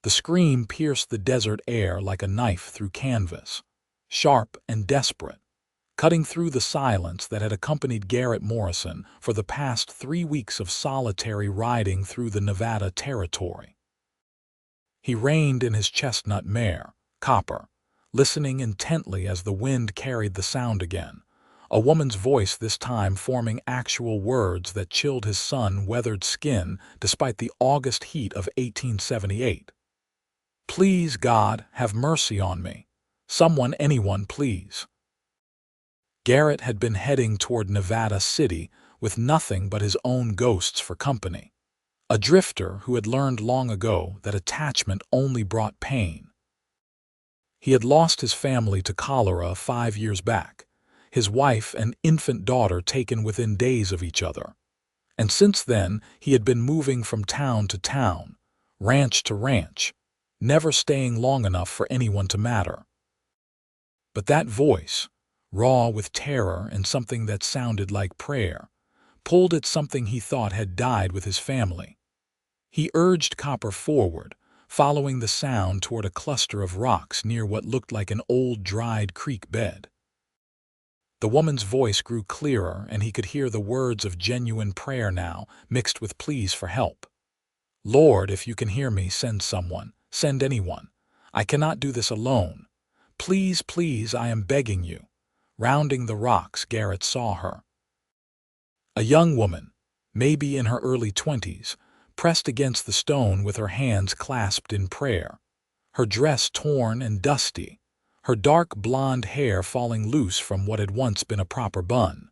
The scream pierced the desert air like a knife through canvas, sharp and desperate, cutting through the silence that had accompanied Garrett Morrison for the past 3 weeks of solitary riding through the Nevada territory. He reined in his chestnut mare, Copper, listening intently as the wind carried the sound again, a woman's voice this time forming actual words that chilled his sun-weathered skin despite the August heat of 1878. "Please, God, have mercy on me. Someone, anyone, please." Garrett had been heading toward Nevada City with nothing but his own ghosts for company. A drifter who had learned long ago that attachment only brought pain. He had lost his family to cholera 5 years back, his wife and infant daughter taken within days of each other. And since then, he had been moving from town to town, ranch to ranch, never staying long enough for anyone to matter. But that voice, raw with terror and something that sounded like prayer, pulled at something he thought had died with his family. He urged Copper forward, following the sound toward a cluster of rocks near what looked like an old dried creek bed. The woman's voice grew clearer, and he could hear the words of genuine prayer now, mixed with pleas for help. "Lord, if you can hear me, send someone. Send anyone. I cannot do this alone. Please, please, I am begging you." Rounding the rocks, Garrett saw her. A young woman, maybe in her early 20s, pressed against the stone with her hands clasped in prayer, her dress torn and dusty, her dark blonde hair falling loose from what had once been a proper bun.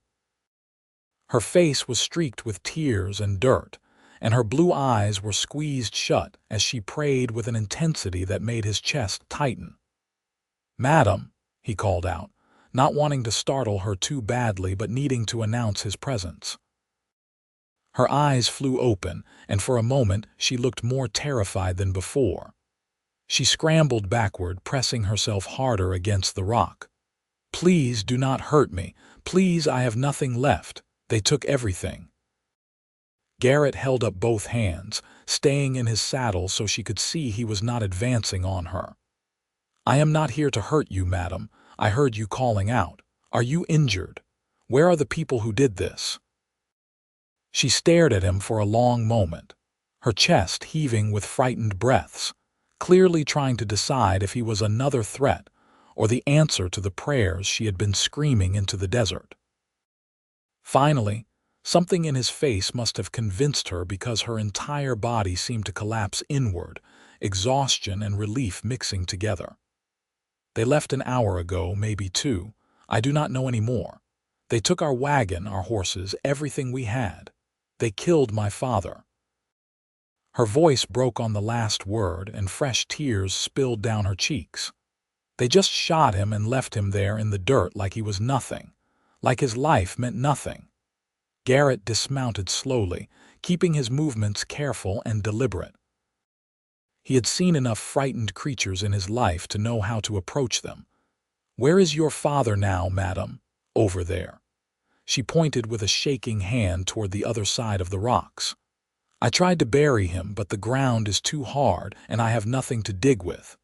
Her face was streaked with tears and dirt, and her blue eyes were squeezed shut as she prayed with an intensity that made his chest tighten. "Madam," he called out, not wanting to startle her too badly but needing to announce his presence. Her eyes flew open, and for a moment she looked more terrified than before. She scrambled backward, pressing herself harder against the rock. "Please do not hurt me. Please, I have nothing left. They took everything." Garrett held up both hands, staying in his saddle so she could see he was not advancing on her. "I am not here to hurt you, madam. I heard you calling out. Are you injured? Where are the people who did this?" She stared at him for a long moment, her chest heaving with frightened breaths, clearly trying to decide if he was another threat or the answer to the prayers she had been screaming into the desert. Finally, something in his face must have convinced her because her entire body seemed to collapse inward, exhaustion and relief mixing together. "They left an hour ago, maybe 2. I do not know any more. They took our wagon, our horses, everything we had. They killed my father." Her voice broke on the last word, and fresh tears spilled down her cheeks. "They just shot him and left him there in the dirt like he was nothing, like his life meant nothing." Garrett dismounted slowly, keeping his movements careful and deliberate. He had seen enough frightened creatures in his life to know how to approach them. "Where is your father now, madam?" "Over there." She pointed with a shaking hand toward the other side of the rocks. "I tried to bury him, but the ground is too hard and I have nothing to dig with.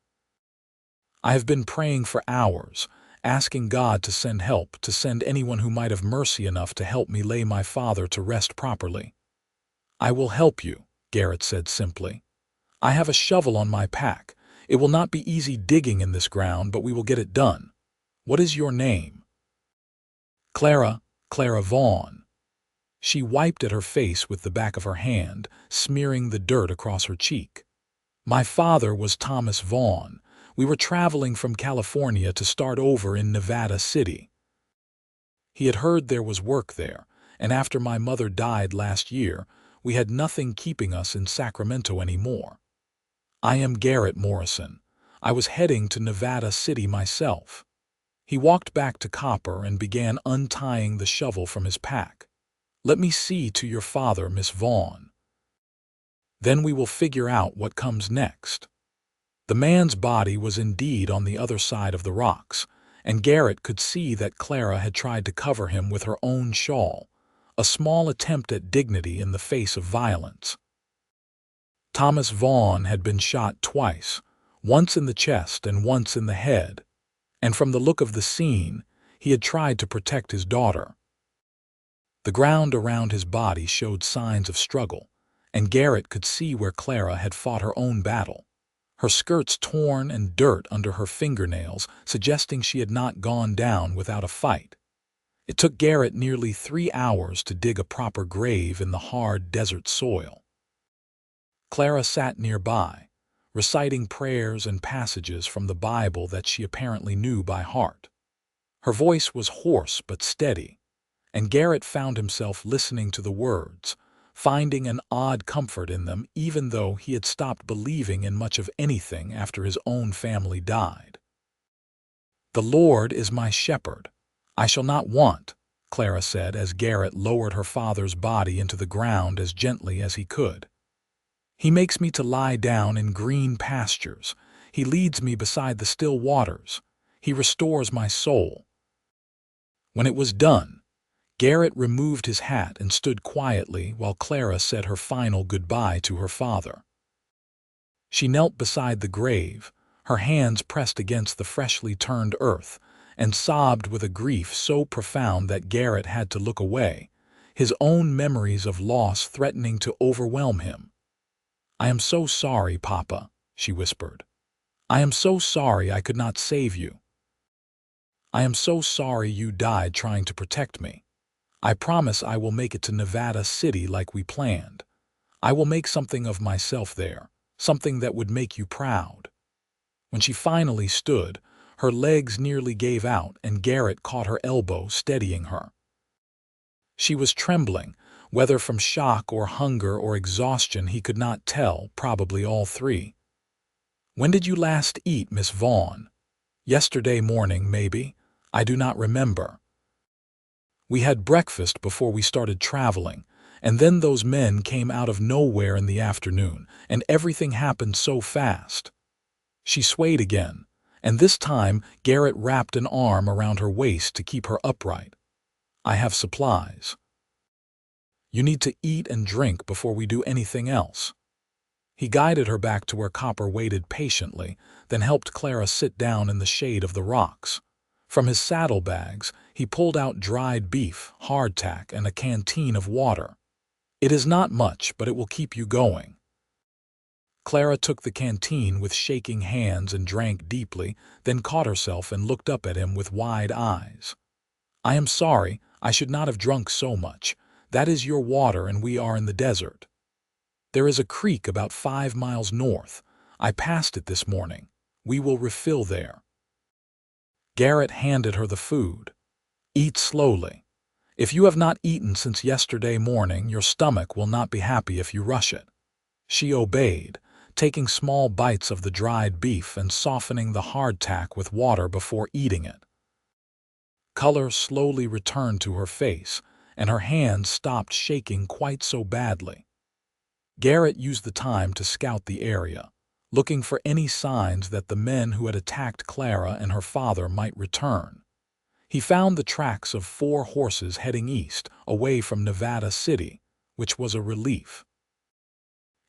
I have been praying for hours, asking God to send help, to send anyone who might have mercy enough to help me lay my father to rest properly." "I will help you," Garrett said simply. "I have a shovel on my pack. It will not be easy digging in this ground, but we will get it done. What is your name?" "Clara Vaughn." She wiped at her face with the back of her hand, smearing the dirt across her cheek. "My father was Thomas Vaughn. We were traveling from California to start over in Nevada City. He had heard there was work there, and after my mother died last year, we had nothing keeping us in Sacramento anymore. I am Garrett Morrison. I was heading to Nevada City myself." He walked back to Copper and began untying the shovel from his pack. "Let me see to your father, Miss Vaughn. Then we will figure out what comes next." The man's body was indeed on the other side of the rocks, and Garrett could see that Clara had tried to cover him with her own shawl, a small attempt at dignity in the face of violence. Thomas Vaughn had been shot twice, once in the chest and once in the head, and from the look of the scene, he had tried to protect his daughter. The ground around his body showed signs of struggle, and Garrett could see where Clara had fought her own battle. Her skirts torn and dirt under her fingernails, suggesting she had not gone down without a fight. It took Garrett nearly 3 hours to dig a proper grave in the hard desert soil. Clara sat nearby, reciting prayers and passages from the Bible that she apparently knew by heart. Her voice was hoarse but steady, and Garrett found himself listening to the words, finding an odd comfort in them even though he had stopped believing in much of anything after his own family died. "The Lord is my shepherd. I shall not want," Clara said as Garrett lowered her father's body into the ground as gently as he could. "He makes me to lie down in green pastures. He leads me beside the still waters. He restores my soul." When it was done, Garrett removed his hat and stood quietly while Clara said her final goodbye to her father. She knelt beside the grave, her hands pressed against the freshly turned earth, and sobbed with a grief so profound that Garrett had to look away, his own memories of loss threatening to overwhelm him. "I am so sorry, Papa," she whispered. "I am so sorry I could not save you. I am so sorry you died trying to protect me. I promise I will make it to Nevada City like we planned. I will make something of myself there, something that would make you proud." When she finally stood, her legs nearly gave out and Garrett caught her elbow, steadying her. She was trembling, whether from shock or hunger or exhaustion he could not tell, probably all three. "When did you last eat, Miss Vaughn?" "Yesterday morning, maybe. I do not remember. We had breakfast before we started traveling, and then those men came out of nowhere in the afternoon, and everything happened so fast." She swayed again, and this time Garrett wrapped an arm around her waist to keep her upright. "I have supplies. You need to eat and drink before we do anything else." He guided her back to where Copper waited patiently, then helped Clara sit down in the shade of the rocks. From his saddlebags, he pulled out dried beef, hardtack, and a canteen of water. "It is not much, but it will keep you going." Clara took the canteen with shaking hands and drank deeply, then caught herself and looked up at him with wide eyes. "I am sorry, I should not have drunk so much. That is your water and we are in the desert. There is a creek about 5 miles north. I passed it this morning. We will refill there." Garrett handed her the food. "Eat slowly. If you have not eaten since yesterday morning, your stomach will not be happy if you rush it." She obeyed, taking small bites of the dried beef and softening the hardtack with water before eating it. Color slowly returned to her face, and her hands stopped shaking quite so badly. Garrett used the time to scout the area, looking for any signs that the men who had attacked Clara and her father might return. He found the tracks of 4 horses heading east, away from Nevada City, which was a relief.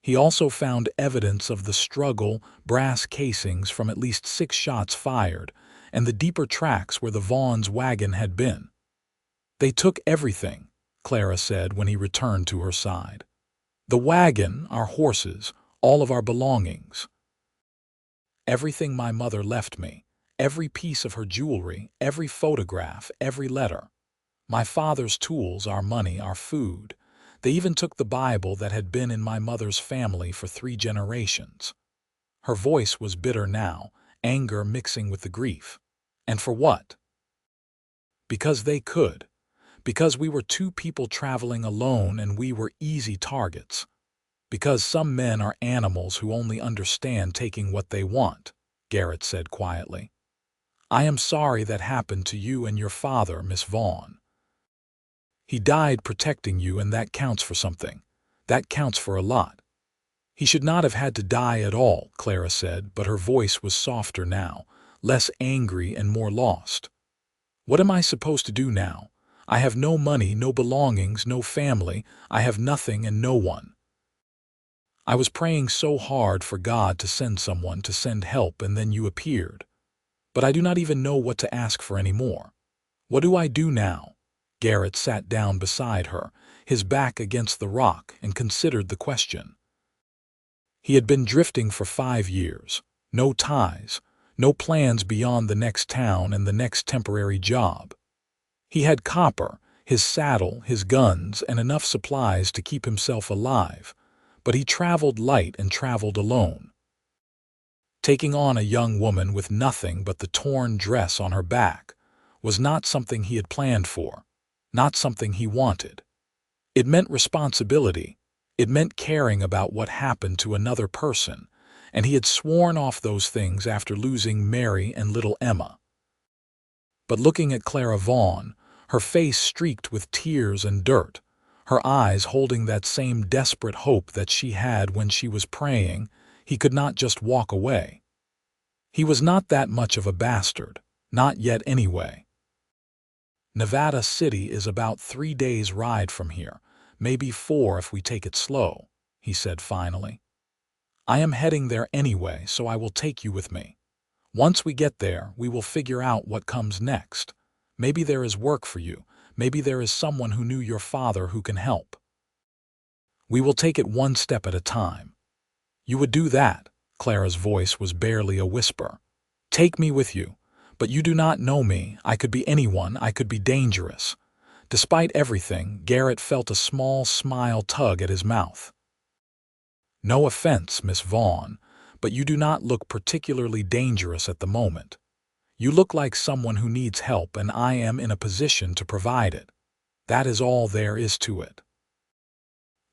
He also found evidence of the struggle, brass casings from at least 6 shots fired, and the deeper tracks where the Vaughn's wagon had been. "They took everything," Clara said when he returned to her side. "The wagon, our horses, all of our belongings. Everything my mother left me, every piece of her jewelry, every photograph, every letter. My father's tools, our money, our food. They even took the Bible that had been in my mother's family for 3 generations. Her voice was bitter now, anger mixing with the grief. "And for what?" "Because they could. Because we were 2 people traveling alone and we were easy targets. Because some men are animals who only understand taking what they want," Garrett said quietly. "I am sorry that happened to you and your father, Miss Vaughn. He died protecting you and that counts for something. That counts for a lot." "He should not have had to die at all," Clara said, but her voice was softer now, less angry and more lost. "What am I supposed to do now? I have no money, no belongings, no family. I have nothing and no one." I was praying so hard for God to send someone to send help, and then you appeared. But I do not even know what to ask for anymore. What do I do now?" Garrett sat down beside her, his back against the rock, and considered the question. He had been drifting for 5 years. No ties, no plans beyond the next town and the next temporary job. He had copper, his saddle, his guns, and enough supplies to keep himself alive, but he traveled light and traveled alone. Taking on a young woman with nothing but the torn dress on her back was not something he had planned for, not something he wanted. It meant responsibility. It meant caring about what happened to another person, and he had sworn off those things after losing Mary and little Emma. But looking at Clara Vaughn, her face streaked with tears and dirt, her eyes holding that same desperate hope that she had when she was praying, he could not just walk away. He was not that much of a bastard, not yet anyway. "Nevada City is about 3 days' ride from here, maybe 4 if we take it slow," he said finally. "I am heading there anyway, so I will take you with me. Once we get there, we will figure out what comes next. Maybe there is work for you. Maybe there is someone who knew your father who can help. We will take it one step at a time." "You would do that?" Clara's voice was barely a whisper. "Take me with you. But you do not know me. I could be anyone. I could be dangerous." Despite everything, Garrett felt a small smile tug at his mouth. "No offense, Miss Vaughn, but you do not look particularly dangerous at the moment. You look like someone who needs help, and I am in a position to provide it. That is all there is to it."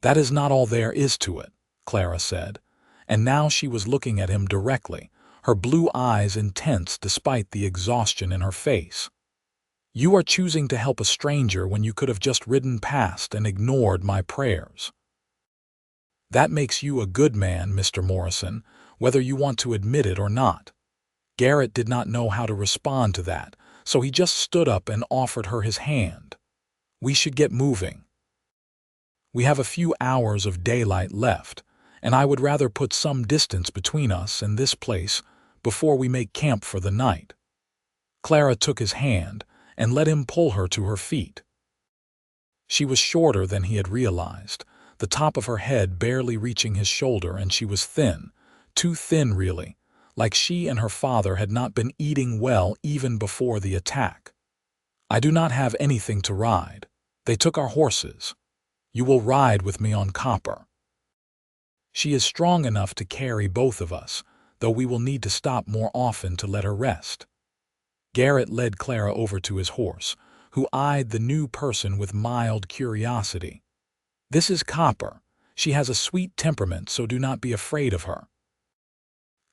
"That is not all there is to it," Clara said, and now she was looking at him directly, her blue eyes intense despite the exhaustion in her face. "You are choosing to help a stranger when you could have just ridden past and ignored my prayers. That makes you a good man, Mr. Morrison, whether you want to admit it or not." Garrett did not know how to respond to that, so he just stood up and offered her his hand. "We should get moving. We have a few hours of daylight left, and I would rather put some distance between us and this place before we make camp for the night." Clara took his hand and let him pull her to her feet. She was shorter than he had realized, the top of her head barely reaching his shoulder, and she was thin, too thin really, like she and her father had not been eating well even before the attack. "I do not have anything to ride. They took our horses. You will ride with me on Copper. She is strong enough to carry both of us, though we will need to stop more often to let her rest." Garrett led Clara over to his horse, who eyed the new person with mild curiosity. "This is Copper. She has a sweet temperament, so do not be afraid of her."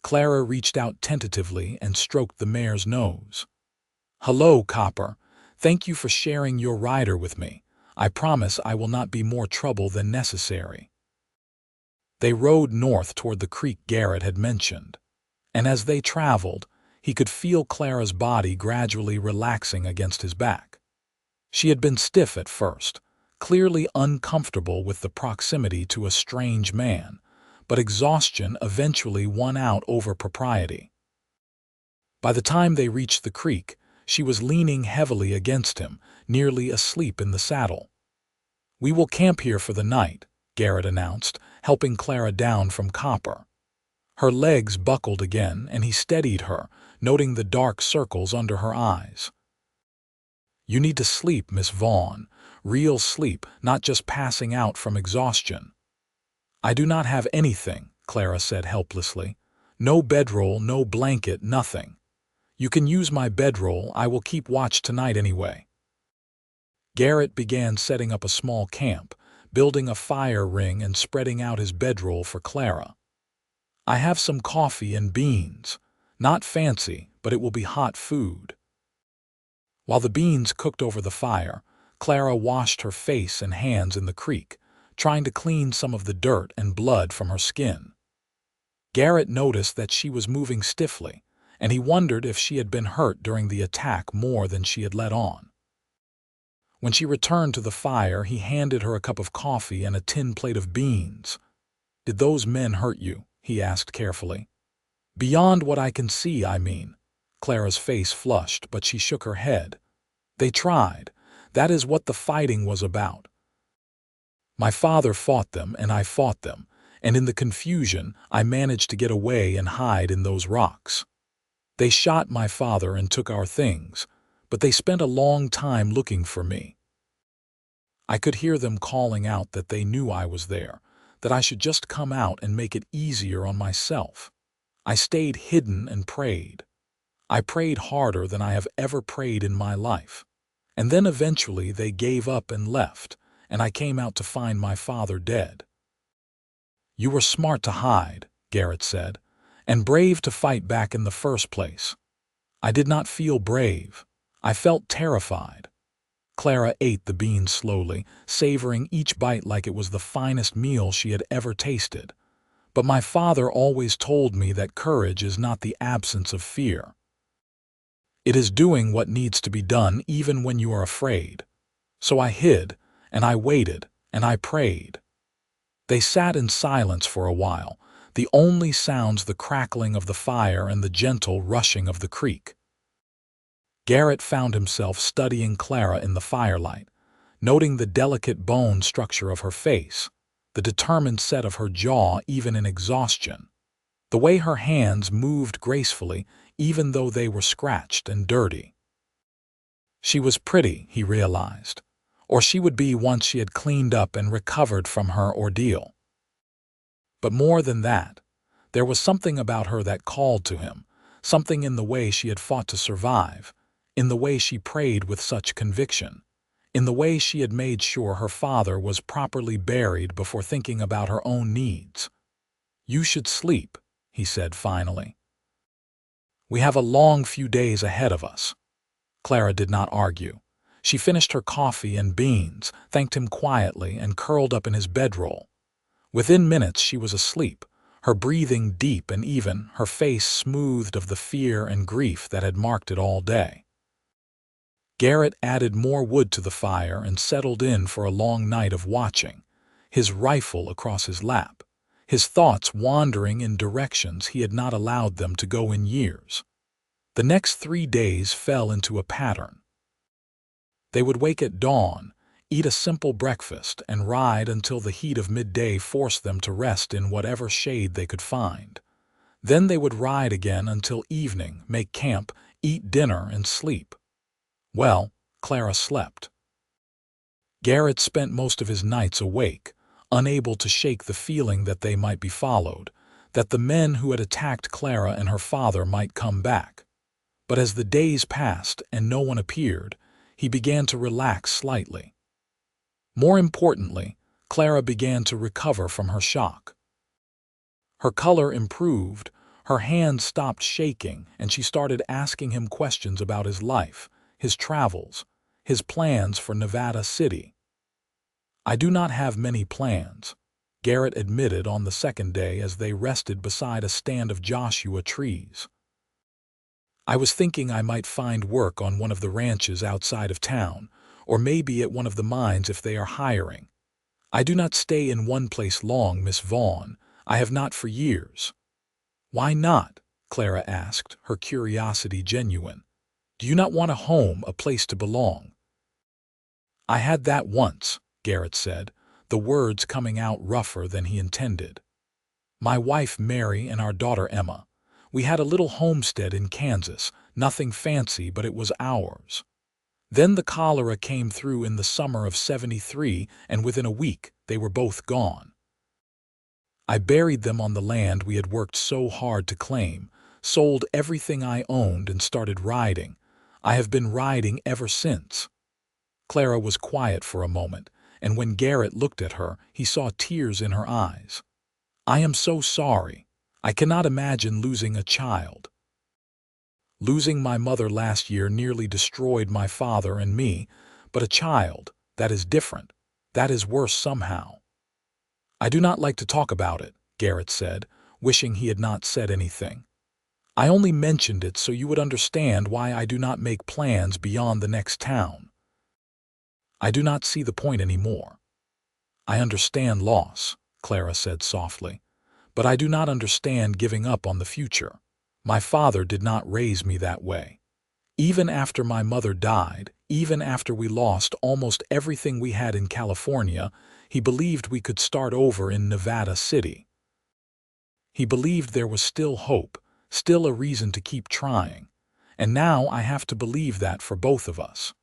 Clara reached out tentatively and stroked the mare's nose. "Hello, Copper. Thank you for sharing your rider with me. I promise I will not be more trouble than necessary." They rode north toward the creek Garrett had mentioned, and as they traveled, he could feel Clara's body gradually relaxing against his back. She had been stiff at first, clearly uncomfortable with the proximity to a strange man, but exhaustion eventually won out over propriety. By the time they reached the creek, she was leaning heavily against him, nearly asleep in the saddle. "We will camp here for the night," Garrett announced, helping Clara down from Copper. Her legs buckled again, and he steadied her, noting the dark circles under her eyes. "You need to sleep, Miss Vaughn. Real sleep, not just passing out from exhaustion." "I do not have anything," Clara said helplessly. "No bedroll, no blanket, nothing." "You can use my bedroll. I will keep watch tonight anyway." Garrett began setting up a small camp, building a fire ring and spreading out his bedroll for Clara. "I have some coffee and beans. Not fancy, but it will be hot food." While the beans cooked over the fire, Clara washed her face and hands in the creek, trying to clean some of the dirt and blood from her skin. Garrett noticed that she was moving stiffly, and he wondered if she had been hurt during the attack more than she had let on. When she returned to the fire, he handed her a cup of coffee and a tin plate of beans. "Did those men hurt you?" he asked carefully. "Beyond what I can see, I mean." Clara's face flushed, but she shook her head. "They tried. That is what the fighting was about. My father fought them, and I fought them, and in the confusion, I managed to get away and hide in those rocks. They shot my father and took our things, but they spent a long time looking for me. I could hear them calling out that they knew I was there, that I should just come out and make it easier on myself. I stayed hidden and prayed. I prayed harder than I have ever prayed in my life. And then eventually they gave up and left, and I came out to find my father dead." "You were smart to hide," Garrett said, "and brave to fight back in the first place." "I did not feel brave. I felt terrified." Clara ate the beans slowly, savoring each bite like it was the finest meal she had ever tasted. "But my father always told me that courage is not the absence of fear. It is doing what needs to be done even when you are afraid. So I hid, and I waited, and I prayed." They sat in silence for a while, the only sounds the crackling of the fire and the gentle rushing of the creek. Garrett found himself studying Clara in the firelight, noting the delicate bone structure of her face, the determined set of her jaw even in exhaustion, the way her hands moved gracefully even though they were scratched and dirty. She was pretty, he realized, or she would be once she had cleaned up and recovered from her ordeal. But more than that, there was something about her that called to him, something in the way she had fought to survive, in the way she prayed with such conviction, in the way she had made sure her father was properly buried before thinking about her own needs. "You should sleep," he said finally. "We have a long few days ahead of us." Clara did not argue. She finished her coffee and beans, thanked him quietly, and curled up in his bedroll. Within minutes she was asleep, her breathing deep and even, her face smoothed of the fear and grief that had marked it all day. Garrett added more wood to the fire and settled in for a long night of watching, his rifle across his lap, his thoughts wandering in directions he had not allowed them to go in years. The next 3 days fell into a pattern. They would wake at dawn, eat a simple breakfast, and ride until the heat of midday forced them to rest in whatever shade they could find. Then they would ride again until evening, make camp, eat dinner, and sleep. Well, Clara slept. Garrett spent most of his nights awake, unable to shake the feeling that they might be followed, that the men who had attacked Clara and her father might come back. But as the days passed and no one appeared, he began to relax slightly. More importantly, Clara began to recover from her shock. Her color improved, her hands stopped shaking, and she started asking him questions about his life, his travels, his plans for Nevada City. "I do not have many plans," Garrett admitted on the second day as they rested beside a stand of Joshua trees. "I was thinking I might find work on one of the ranches outside of town, or maybe at one of the mines if they are hiring. I do not stay in one place long, Miss Vaughn. I have not for years." "Why not?" Clara asked, her curiosity genuine. "Do you not want a home, a place to belong?" "I had that once," Garrett said, the words coming out rougher than he intended. "My wife Mary and our daughter Emma. We had a little homestead in Kansas, nothing fancy, but it was ours. Then the cholera came through in the summer of '73, and within a week they were both gone. I buried them on the land we had worked so hard to claim, sold everything I owned, and started riding. I have been riding ever since." Clara was quiet for a moment, and when Garrett looked at her, he saw tears in her eyes. "I am so sorry. I cannot imagine losing a child. Losing my mother last year nearly destroyed my father and me, but a child, that is different. That is worse somehow." "I do not like to talk about it," Garrett said, wishing he had not said anything. "I only mentioned it so you would understand why I do not make plans beyond the next town. I do not see the point anymore. I understand loss," Clara said softly. "But I do not understand giving up on the future. My father did not raise me that way. Even after my mother died, even after we lost almost everything we had in California, he believed we could start over in Nevada City. He believed there was still hope, still a reason to keep trying. And now I have to believe that for both of us."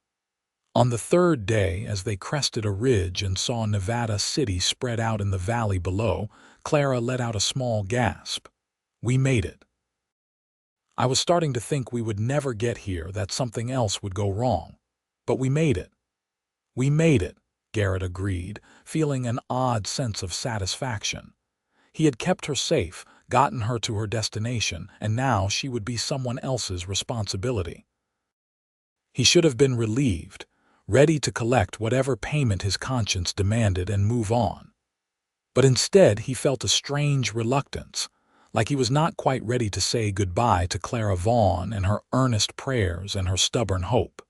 On the third day, as they crested a ridge and saw Nevada City spread out in the valley below, Clara let out a small gasp. "We made it." "I was starting to think we would never get here, that something else would go wrong. But we made it." "We made it," Garrett agreed, feeling an odd sense of satisfaction. He had kept her safe, gotten her to her destination, and now she would be someone else's responsibility. He should have been relieved, ready to collect whatever payment his conscience demanded and move on. But instead he felt a strange reluctance, like he was not quite ready to say goodbye to Clara Vaughn and her earnest prayers and her stubborn hope.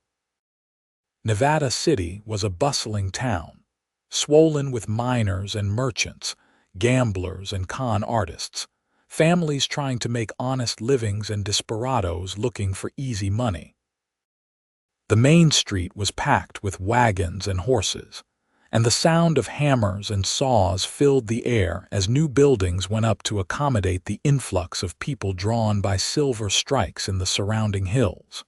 Nevada City was a bustling town, swollen with miners and merchants, gamblers and con artists, families trying to make honest livings and desperados looking for easy money. The main street was packed with wagons and horses, and the sound of hammers and saws filled the air as new buildings went up to accommodate the influx of people drawn by silver strikes in the surrounding hills.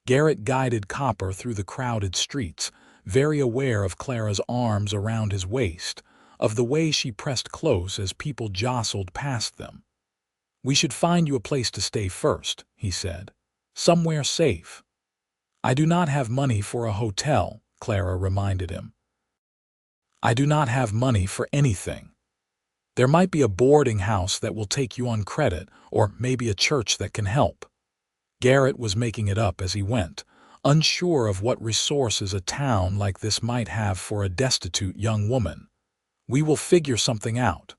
Garrett guided Copper through the crowded streets, very aware of Clara's arms around his waist, of the way she pressed close as people jostled past them. "We should find you a place to stay first," he said. "Somewhere safe." "I do not have money for a hotel," Clara reminded him. "I do not have money for anything. There might be a boarding house that will take you on credit, or maybe a church that can help." Garrett was making it up as he went, unsure of what resources a town like this might have for a destitute young woman. "We will figure something out."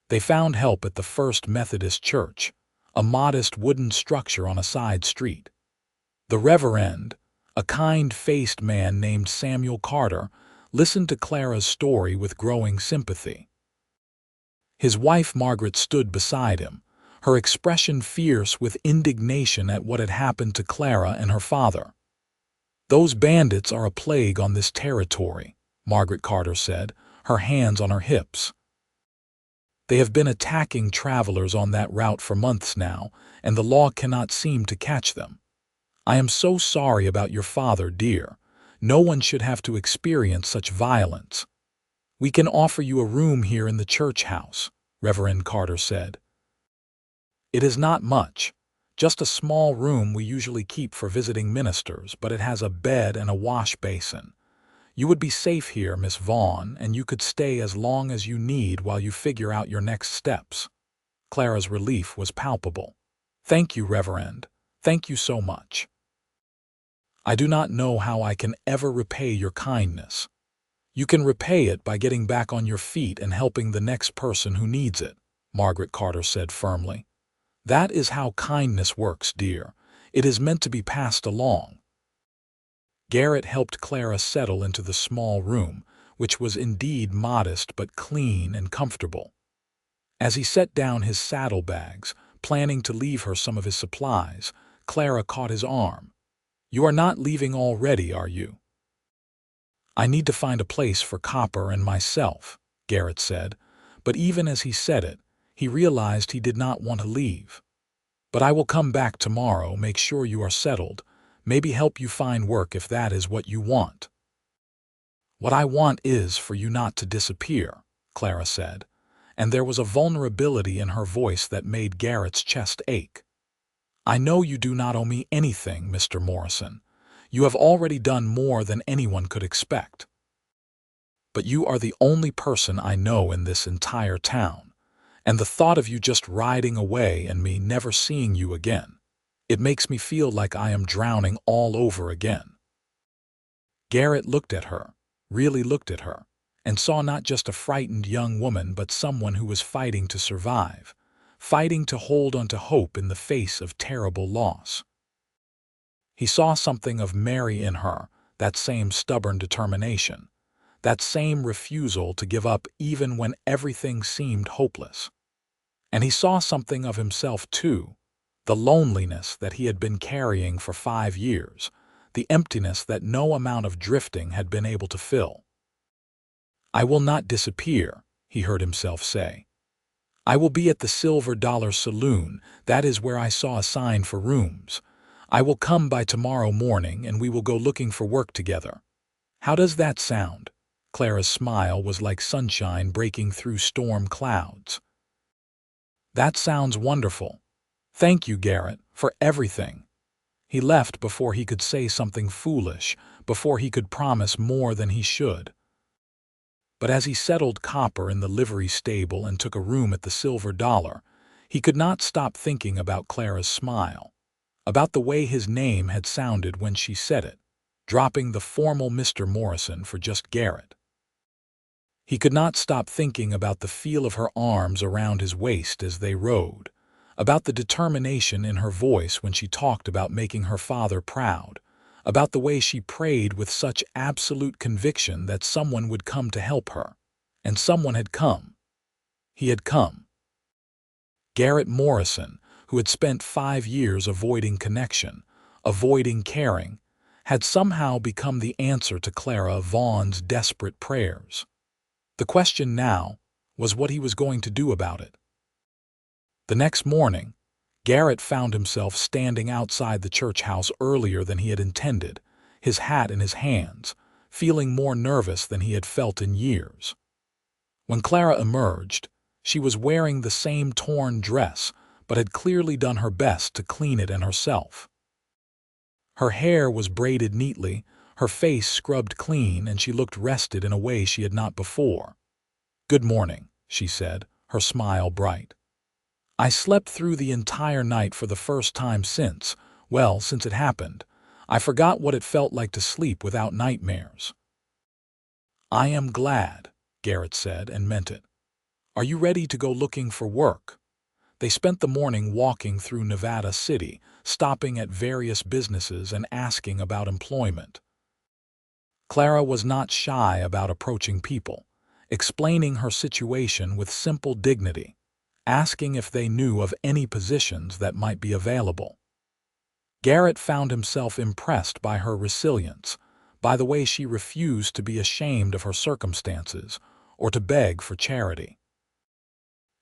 They found help at the First Methodist Church, a modest wooden structure on a side street. The Reverend, a kind-faced man named Samuel Carter, listened to Clara's story with growing sympathy. His wife Margaret stood beside him, her expression fierce with indignation at what had happened to Clara and her father. "Those bandits are a plague on this territory," Margaret Carter said, her hands on her hips. "They have been attacking travelers on that route for months now, and the law cannot seem to catch them. I am so sorry about your father, dear. No one should have to experience such violence." "We can offer you a room here in the church house," Reverend Carter said. "It is not much, just a small room we usually keep for visiting ministers, but it has a bed and a wash basin. You would be safe here, Miss Vaughn, and you could stay as long as you need while you figure out your next steps." Clara's relief was palpable. "Thank you, Reverend. Thank you so much. I do not know how I can ever repay your kindness." "You can repay it by getting back on your feet and helping the next person who needs it," Margaret Carter said firmly. "That is how kindness works, dear. It is meant to be passed along." Garrett helped Clara settle into the small room, which was indeed modest but clean and comfortable. As he set down his saddlebags, planning to leave her some of his supplies, Clara caught his arm. "You are not leaving already, are you?" "I need to find a place for Copper and myself," Garrett said, but even as he said it, he realized he did not want to leave. "But I will come back tomorrow, make sure you are settled, maybe help you find work if that is what you want." "What I want is for you not to disappear," Clara said, and there was a vulnerability in her voice that made Garrett's chest ache. "I know you do not owe me anything, Mr. Morrison. You have already done more than anyone could expect. But you are the only person I know in this entire town, and the thought of you just riding away and me never seeing you again, it makes me feel like I am drowning all over again." Garrett looked at her, really looked at her, and saw not just a frightened young woman but someone who was fighting to survive, fighting to hold on to hope in the face of terrible loss. He saw something of Mary in her, that same stubborn determination, that same refusal to give up even when everything seemed hopeless. And he saw something of himself too, the loneliness that he had been carrying for 5 years, the emptiness that no amount of drifting had been able to fill. "I will not disappear," he heard himself say. "I will be at the Silver Dollar Saloon. That is where I saw a sign for rooms. I will come by tomorrow morning and we will go looking for work together. How does that sound?" Clara's smile was like sunshine breaking through storm clouds. "That sounds wonderful. Thank you, Garrett, for everything." He left before he could say something foolish, before he could promise more than he should. But as he settled Copper in the livery stable and took a room at the Silver Dollar, he could not stop thinking about Clara's smile, about the way his name had sounded when she said it, dropping the formal Mr. Morrison for just Garrett. He could not stop thinking about the feel of her arms around his waist as they rode, about the determination in her voice when she talked about making her father proud, about the way she prayed with such absolute conviction that someone would come to help her. And someone had come. He had come. Garrett Morrison, who had spent 5 years avoiding connection, avoiding caring, had somehow become the answer to Clara Vaughn's desperate prayers. The question now was what he was going to do about it. The next morning, Garrett found himself standing outside the church house earlier than he had intended, his hat in his hands, feeling more nervous than he had felt in years. When Clara emerged, she was wearing the same torn dress, but had clearly done her best to clean it and herself. Her hair was braided neatly, her face scrubbed clean, and she looked rested in a way she had not before. "Good morning," she said, her smile bright. "I slept through the entire night for the first time since it happened. I forgot what it felt like to sleep without nightmares." "I am glad," Garrett said, and meant it. "Are you ready to go looking for work?" They spent the morning walking through Nevada City, stopping at various businesses and asking about employment. Clara was not shy about approaching people, explaining her situation with simple dignity, asking if they knew of any positions that might be available. Garrett found himself impressed by her resilience, by the way she refused to be ashamed of her circumstances or to beg for charity.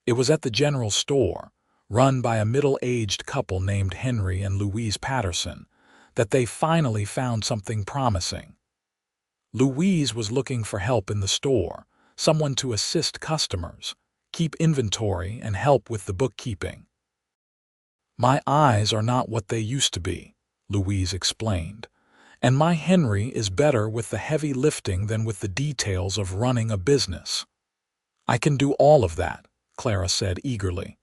It was at the general store, run by a middle-aged couple named Henry and Louise Patterson, that they finally found something promising. Louise was looking for help in the store, someone to assist customers, keep inventory, and help with the bookkeeping. "My eyes are not what they used to be," Louise explained, "and my Henry is better with the heavy lifting than with the details of running a business." "I can do all of that," Clara said eagerly.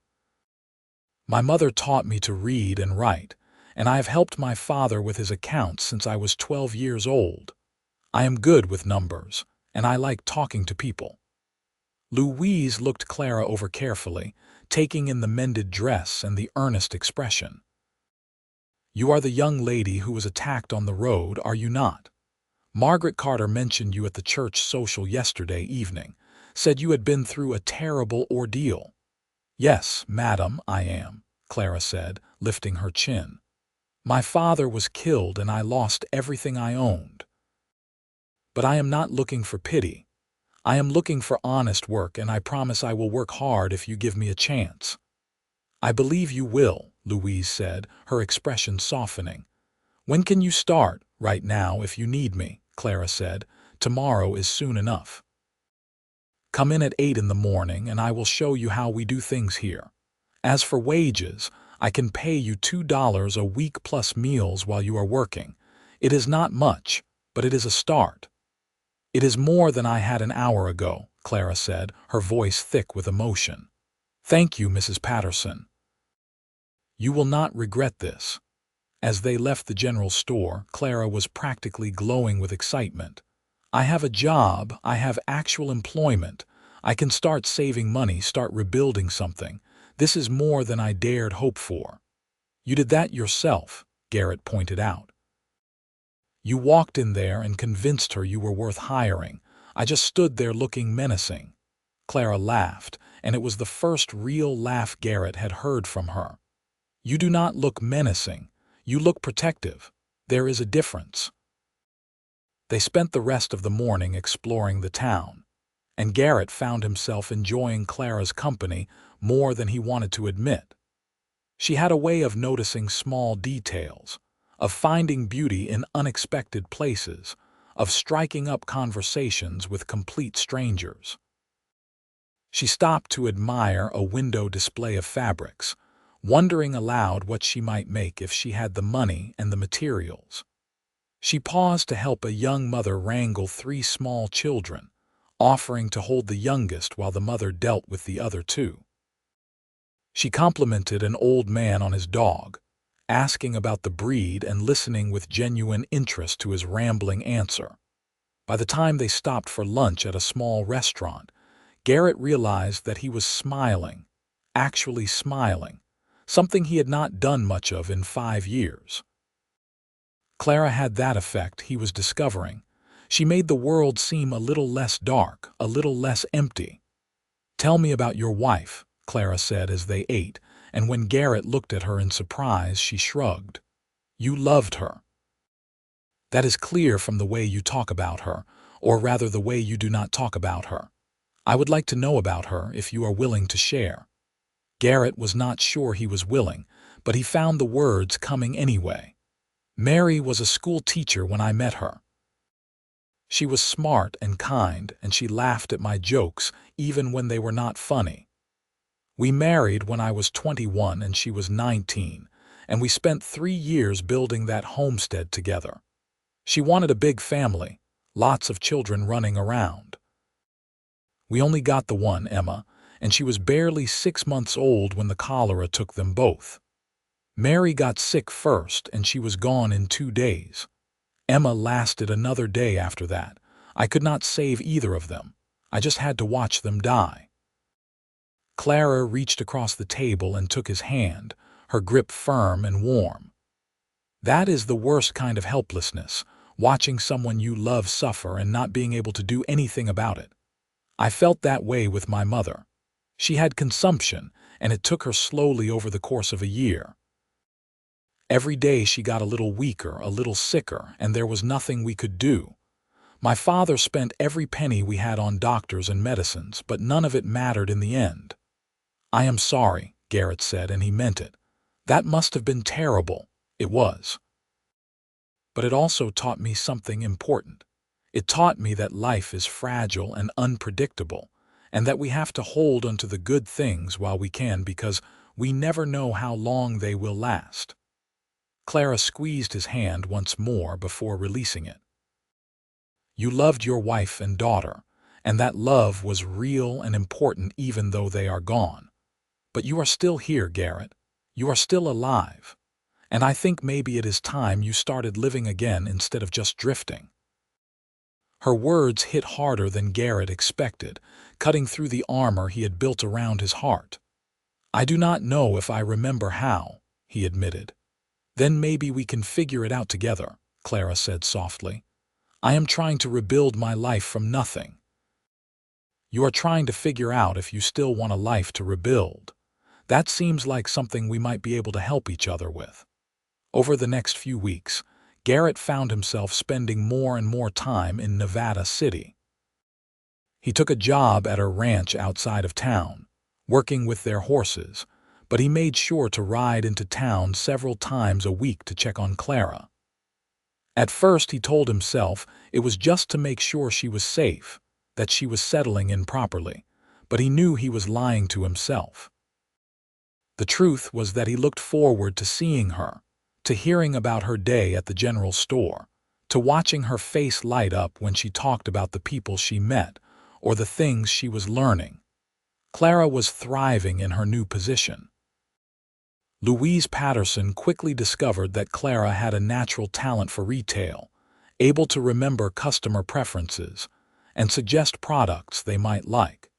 "My mother taught me to read and write, and I have helped my father with his accounts since I was 12 years old. I am good with numbers, and I like talking to people." Louise looked Clara over carefully, taking in the mended dress and the earnest expression. "You are the young lady who was attacked on the road, are you not? Margaret Carter mentioned you at the church social yesterday evening, said you had been through a terrible ordeal." "Yes, madam, I am," Clara said, lifting her chin. "My father was killed and I lost everything I owned. But I am not looking for pity. I am looking for honest work, and I promise I will work hard if you give me a chance." "I believe you will," Louise said, her expression softening. "When can you start?" "Right now, if you need me," Clara said. "Tomorrow is soon enough. Come in at 8 in the morning and I will show you how we do things here. As for wages, I can pay you $2 a week plus meals while you are working. It is not much, but it is a start." "It is more than I had an hour ago," Clara said, her voice thick with emotion. "Thank you, Mrs. Patterson. You will not regret this." As they left the general store, Clara was practically glowing with excitement. "I have a job, I have actual employment. I can start saving money, start rebuilding something. This is more than I dared hope for." "You did that yourself," Garrett pointed out. "You walked in there and convinced her you were worth hiring. I just stood there looking menacing." Clara laughed, and it was the first real laugh Garrett had heard from her. "You do not look menacing. You look protective. There is a difference." They spent the rest of the morning exploring the town, and Garrett found himself enjoying Clara's company more than he wanted to admit. She had a way of noticing small details, of finding beauty in unexpected places, of striking up conversations with complete strangers. She stopped to admire a window display of fabrics, wondering aloud what she might make if she had the money and the materials. She paused to help a young mother wrangle 3 small children, offering to hold the youngest while the mother dealt with the other 2. She complimented an old man on his dog, asking about the breed and listening with genuine interest to his rambling answer. By the time they stopped for lunch at a small restaurant, Garrett realized that he was smiling, actually smiling, something he had not done much of in 5 years. Clara had that effect he was discovering. She made the world seem a little less dark, a little less empty. "Tell me about your wife," Clara said as they ate, and when Garrett looked at her in surprise, she shrugged. "You loved her." "That is clear from the way you talk about her, or rather the way you do not talk about her. I would like to know about her if you are willing to share." Garrett was not sure he was willing, but he found the words coming anyway. "Mary was a school teacher when I met her. She was smart and kind, and she laughed at my jokes even when they were not funny. We married when I was 21 and she was 19, and we spent 3 years building that homestead together. She wanted a big family, lots of children running around. We only got the one, Emma, and she was barely 6 months old when the cholera took them both. Mary got sick first, and she was gone in 2 days. Emma lasted another day after that. I could not save either of them. I just had to watch them die." Clara reached across the table and took his hand, her grip firm and warm. "That is the worst kind of helplessness, watching someone you love suffer and not being able to do anything about it. I felt that way with my mother. She had consumption, and it took her slowly over the course of a year. Every day she got a little weaker, a little sicker, and there was nothing we could do. My father spent every penny we had on doctors and medicines, but none of it mattered in the end." "I am sorry," Garrett said, and he meant it. "That must have been terrible." It was. "But it also taught me something important. It taught me that life is fragile and unpredictable, and that we have to hold onto the good things while we can because we never know how long they will last." Clara squeezed his hand once more before releasing it. "You loved your wife and daughter, and that love was real and important even though they are gone. But you are still here, Garrett. You are still alive. And I think maybe it is time you started living again instead of just drifting." Her words hit harder than Garrett expected, cutting through the armor he had built around his heart. "I do not know if I remember how," he admitted. "Then maybe we can figure it out together," Clara said softly. "I am trying to rebuild my life from nothing." "You are trying to figure out if you still want a life to rebuild. That seems like something we might be able to help each other with." Over the next few weeks, Garrett found himself spending more and more time in Nevada City. He took a job at a ranch outside of town, working with their horses, but he made sure to ride into town several times a week to check on Clara. At first he told himself it was just to make sure she was safe, that she was settling in properly, but he knew he was lying to himself. The truth was that he looked forward to seeing her, to hearing about her day at the general store, to watching her face light up when she talked about the people she met or the things she was learning. Clara was thriving in her new position. Louise Patterson quickly discovered that Clara had a natural talent for retail, able to remember customer preferences and suggest products they might like.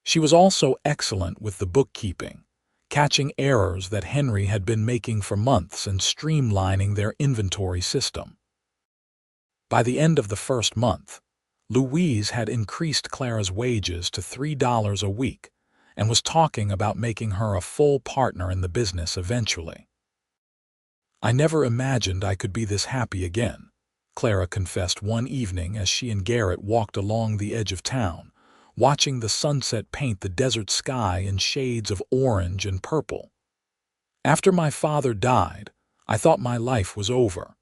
She was also excellent with the bookkeeping, catching errors that Henry had been making for months and streamlining their inventory system. By the end of the first month, Louise had increased Clara's wages to $3 a week and was talking about making her a full partner in the business eventually. "I never imagined I could be this happy again," Clara confessed one evening as she and Garrett walked along the edge of town, watching the sunset paint the desert sky in shades of orange and purple. "After my father died, I thought my life was over.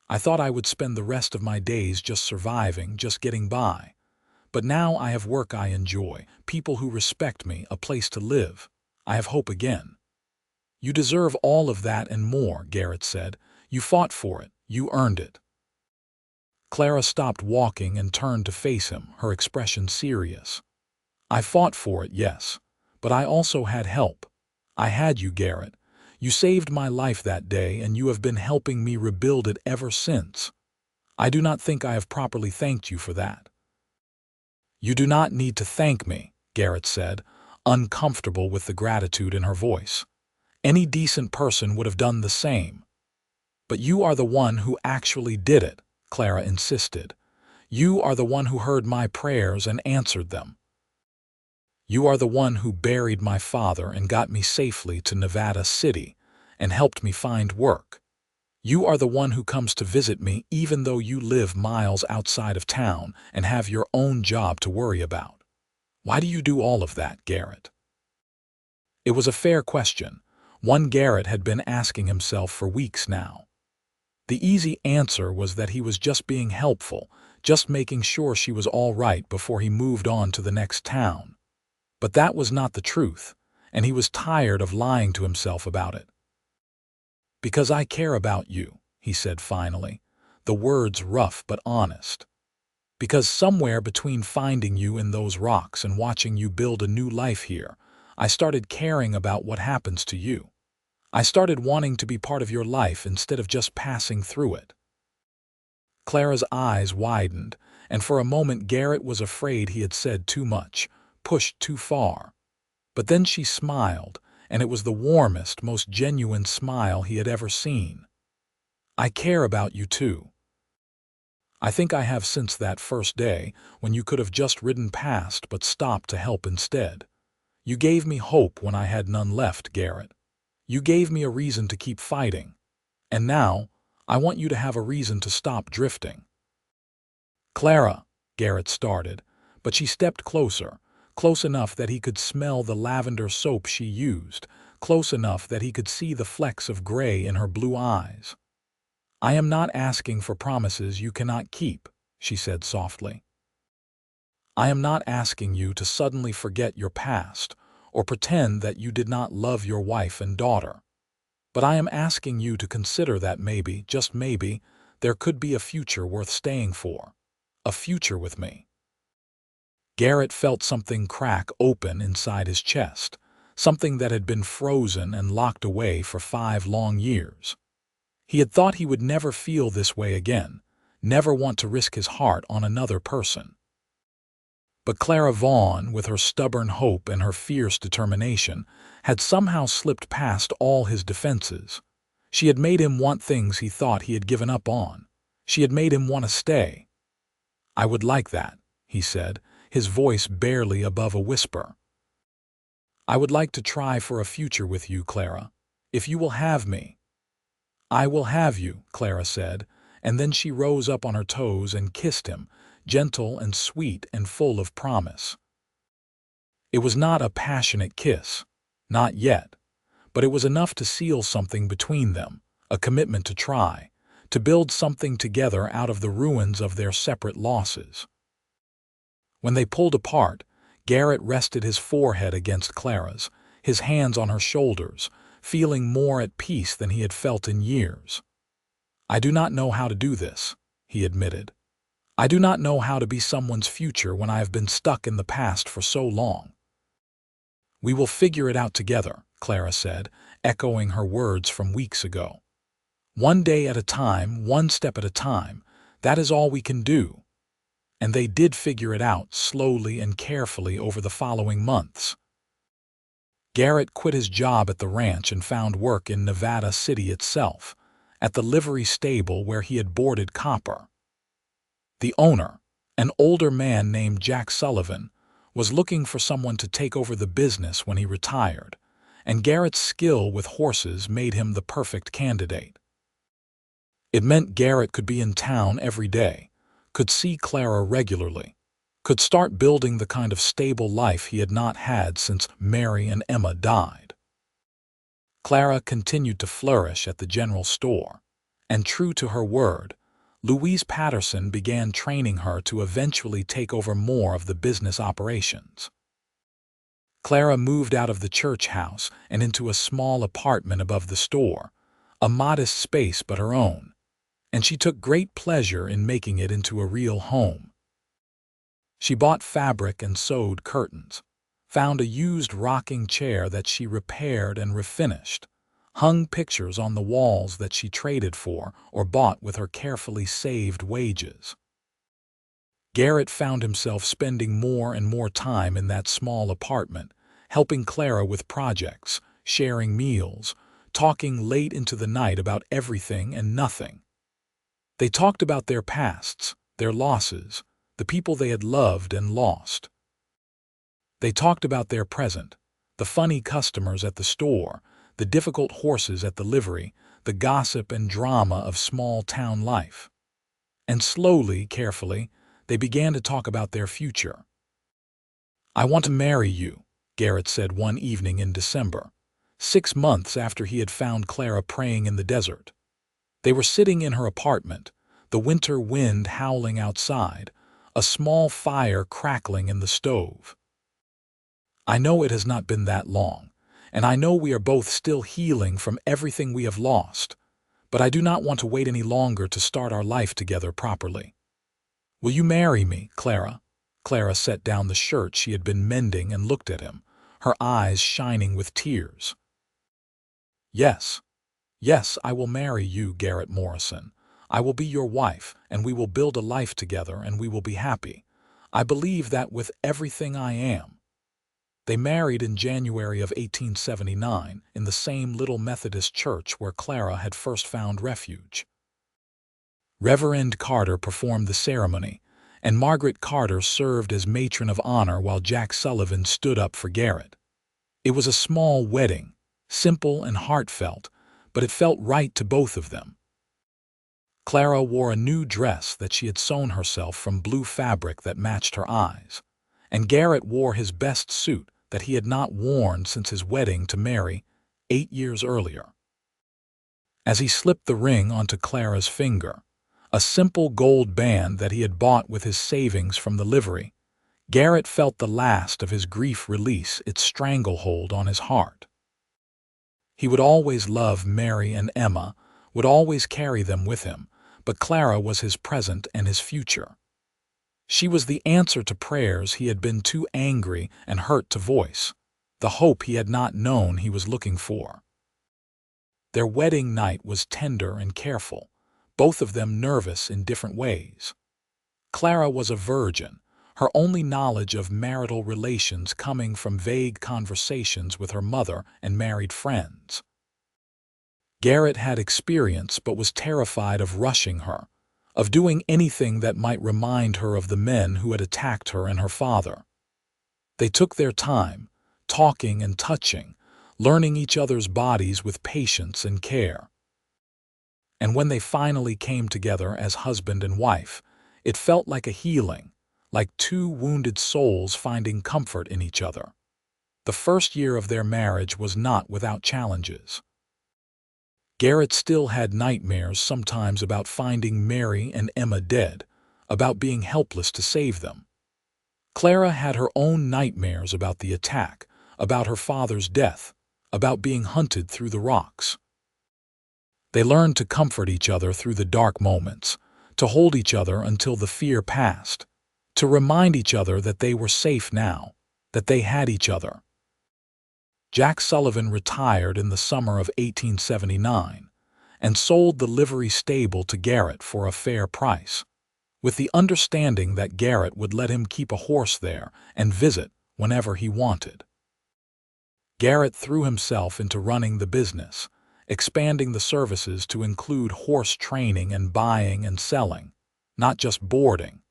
I thought I would spend the rest of my days just surviving, just getting by. But now I have work I enjoy, people who respect me, a place to live. I have hope again." "You deserve all of that and more," Garrett said. "You fought for it. You earned it." Clara stopped walking and turned to face him, her expression serious. "I fought for it, yes. But I also had help. I had you, Garrett. You saved my life that day, and you have been helping me rebuild it ever since. I do not think I have properly thanked you for that." "You do not need to thank me," Garrett said, uncomfortable with the gratitude in her voice. "Any decent person would have done the same." "But you are the one who actually did it," Clara insisted. "You are the one who heard my prayers and answered them. You are the one who buried my father and got me safely to Nevada City and helped me find work. You are the one who comes to visit me even though you live miles outside of town and have your own job to worry about. Why do you do all of that, Garrett?" It was a fair question, one Garrett had been asking himself for weeks now. The easy answer was that he was just being helpful, just making sure she was all right before he moved on to the next town. But that was not the truth, and he was tired of lying to himself about it. "Because I care about you," he said finally, the words rough but honest. "Because somewhere between finding you in those rocks and watching you build a new life here, I started caring about what happens to you. I started wanting to be part of your life instead of just passing through it." Clara's eyes widened, and for a moment Garrett was afraid he had said too much, pushed too far. But then she smiled, and it was the warmest, most genuine smile he had ever seen. "I care about you too. I think I have since that first day when you could have just ridden past but stopped to help instead. You gave me hope when I had none left, Garrett. You gave me a reason to keep fighting. And now, I want you to have a reason to stop drifting." "Clara," Garrett started, but she stepped closer, close enough that he could smell the lavender soap she used, close enough that he could see the flecks of gray in her blue eyes. "I am not asking for promises you cannot keep," she said softly. "I am not asking you to suddenly forget your past or pretend that you did not love your wife and daughter. But I am asking you to consider that maybe, just maybe, there could be a future worth staying for. A future with me." Garrett felt something crack open inside his chest, something that had been frozen and locked away for 5 long years. He had thought he would never feel this way again, never want to risk his heart on another person. But Clara Vaughn, with her stubborn hope and her fierce determination, had somehow slipped past all his defenses. She had made him want things he thought he had given up on. She had made him want to stay. "I would like that," he said, his voice barely above a whisper. "I would like to try for a future with you, Clara, if you will have me." "I will have you," Clara said, and then she rose up on her toes and kissed him, gentle and sweet and full of promise. It was not a passionate kiss, not yet, but it was enough to seal something between them, a commitment to try, to build something together out of the ruins of their separate losses. When they pulled apart, Garrett rested his forehead against Clara's, his hands on her shoulders, feeling more at peace than he had felt in years. "I do not know how to do this," he admitted. "I do not know how to be someone's future when I have been stuck in the past for so long." "We will figure it out together," Clara said, echoing her words from weeks ago. "One day at a time, one step at a time, that is all we can do." And they did figure it out slowly and carefully over the following months. Garrett quit his job at the ranch and found work in Nevada City itself, at the livery stable where he had boarded Copper. The owner, An older man named Jack Sullivan was looking for someone to take over the business when he retired, and Garrett's skill with horses made him the perfect candidate. It meant Garrett could be in town every day, could see Clara regularly, could start building the kind of stable life he had not had since Mary and Emma died. Clara continued to flourish at the general store, and true to her word, Louise Patterson began training her to eventually take over more of the business operations. Clara moved out of the church house and into a small apartment above the store, a modest space but her own, and she took great pleasure in making it into a real home. She bought fabric and sewed curtains, found a used rocking chair that she repaired and refinished, hung pictures on the walls that she traded for or bought with her carefully saved wages. Garrett found himself spending more and more time in that small apartment, helping Clara with projects, sharing meals, talking late into the night about everything and nothing. They talked about their pasts, their losses, the people they had loved and lost. They talked about their present, the funny customers at the store, the difficult horses at the livery, the gossip and drama of small-town life. And slowly, carefully, they began to talk about their future. "I want to marry you," Garrett said one evening in December, 6 months after he had found Clara praying in the desert. They were sitting in her apartment, the winter wind howling outside, a small fire crackling in the stove. "I know it has not been that long, and I know we are both still healing from everything we have lost, but I do not want to wait any longer to start our life together properly. Will you marry me, Clara?" Clara set down the shirt she had been mending and looked at him, her eyes shining with tears. "Yes, yes, I will marry you, Garrett Morrison. I will be your wife, and we will build a life together, and we will be happy. I believe that with everything I am." They married in January of 1879 in the same little Methodist church where Clara had first found refuge. Reverend Carter performed the ceremony, and Margaret Carter served as matron of honor while Jack Sullivan stood up for Garrett. It was a small wedding, simple and heartfelt, but it felt right to both of them. Clara wore a new dress that she had sewn herself from blue fabric that matched her eyes, and Garrett wore his best suit that he had not worn since his wedding to Mary 8 years earlier. As he slipped the ring onto Clara's finger, a simple gold band that he had bought with his savings from the livery, Garrett felt the last of his grief release its stranglehold on his heart. He would always love Mary and Emma, would always carry them with him, but Clara was his present and his future. She was the answer to prayers he had been too angry and hurt to voice, the hope he had not known he was looking for. Their wedding night was tender and careful, both of them nervous in different ways. Clara was a virgin, her only knowledge of marital relations coming from vague conversations with her mother and married friends. Garrett had experience but was terrified of rushing her, of doing anything that might remind her of the men who had attacked her and her father. They took their time, talking and touching, learning each other's bodies with patience and care. And when they finally came together as husband and wife, it felt like a healing, like two wounded souls finding comfort in each other. The first year of their marriage was not without challenges. Garrett still had nightmares sometimes about finding Mary and Emma dead, about being helpless to save them. Clara had her own nightmares about the attack, about her father's death, about being hunted through the rocks. They learned to comfort each other through the dark moments, to hold each other until the fear passed, to remind each other that they were safe now, that they had each other. Jack Sullivan retired in the summer of 1879 and sold the livery stable to Garrett for a fair price, with the understanding that Garrett would let him keep a horse there and visit whenever he wanted. Garrett threw himself into running the business, expanding the services to include horse training and buying and selling, not just boarding.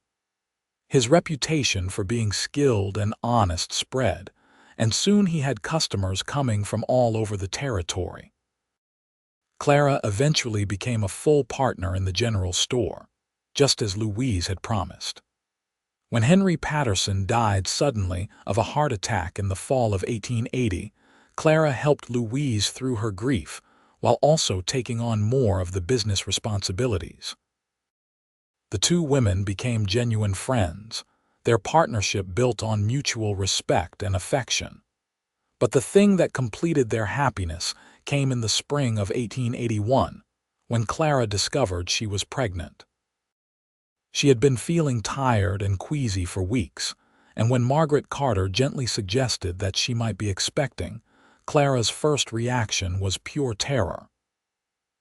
His reputation for being skilled and honest spread, and soon he had customers coming from all over the territory. Clara eventually became a full partner in the general store, just as Louise had promised. When Henry Patterson died suddenly of a heart attack in the fall of 1880, Clara helped Louise through her grief while also taking on more of the business responsibilities. The two women became genuine friends, their partnership built on mutual respect and affection. But the thing that completed their happiness came in the spring of 1881, when Clara discovered she was pregnant. She had been feeling tired and queasy for weeks, and when Margaret Carter gently suggested that she might be expecting, Clara's first reaction was pure terror.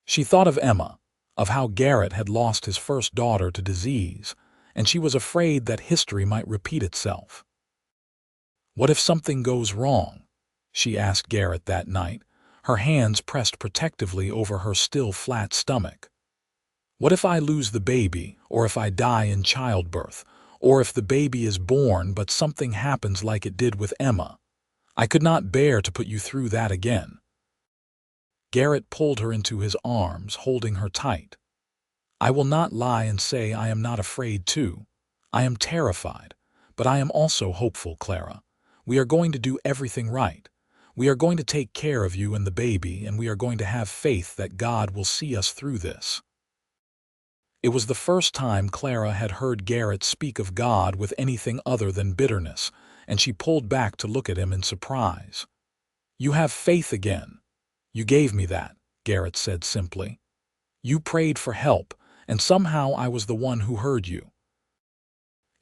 She thought of Emma, of how Garrett had lost his first daughter to disease, and she was afraid that history might repeat itself. "What if something goes wrong?" she asked Garrett that night, her hands pressed protectively over her still flat stomach. "What if I lose the baby, or if I die in childbirth, or if the baby is born but something happens like it did with Emma? I could not bear to put you through that again." Garrett pulled her into his arms, holding her tight. "I will not lie and say I am not afraid too. I am terrified, but I am also hopeful, Clara. We are going to do everything right. We are going to take care of you and the baby, and we are going to have faith that God will see us through this." It was the first time Clara had heard Garrett speak of God with anything other than bitterness, and she pulled back to look at him in surprise. "You have faith again. You gave me that," Garrett said simply. "You prayed for help, and somehow I was the one who heard you.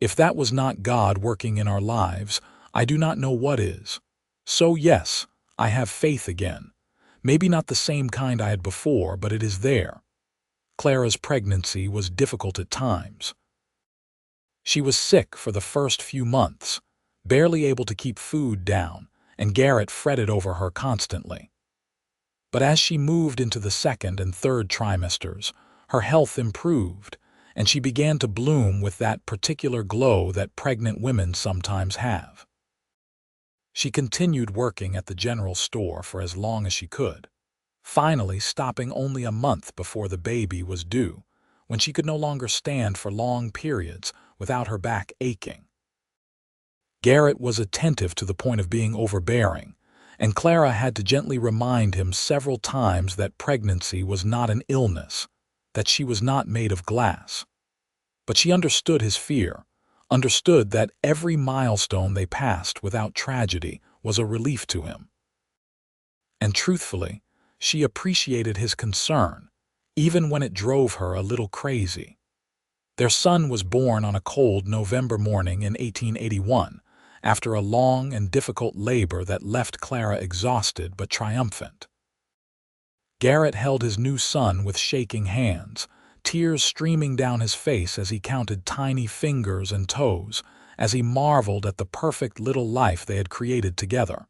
If that was not God working in our lives, I do not know what is. So yes, I have faith again. Maybe not the same kind I had before, but it is there." Clara's pregnancy was difficult at times. She was sick for the first few months, barely able to keep food down, and Garrett fretted over her constantly. But as she moved into the second and third trimesters, her health improved, and she began to bloom with that particular glow that pregnant women sometimes have. She continued working at the general store for as long as she could, finally stopping only a month before the baby was due, when she could no longer stand for long periods without her back aching. Garrett was attentive to the point of being overbearing, and Clara had to gently remind him several times that pregnancy was not an illness, that she was not made of glass. But she understood his fear, understood that every milestone they passed without tragedy was a relief to him. And truthfully, she appreciated his concern, even when it drove her a little crazy. Their son was born on a cold November morning in 1881, after a long and difficult labor that left Clara exhausted but triumphant. Garrett held his new son with shaking hands, tears streaming down his face as he counted tiny fingers and toes, as he marveled at the perfect little life they had created together.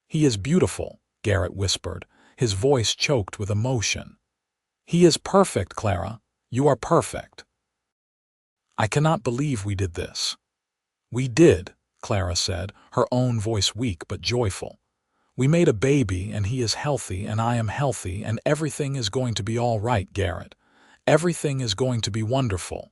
"He is beautiful," Garrett whispered, his voice choked with emotion. "He is perfect, Clara. You are perfect." "I cannot believe we did this." "We did," Clara said, her own voice weak but joyful. "We made a baby, and he is healthy, and I am healthy, and everything is going to be all right, Garrett. Everything is going to be wonderful."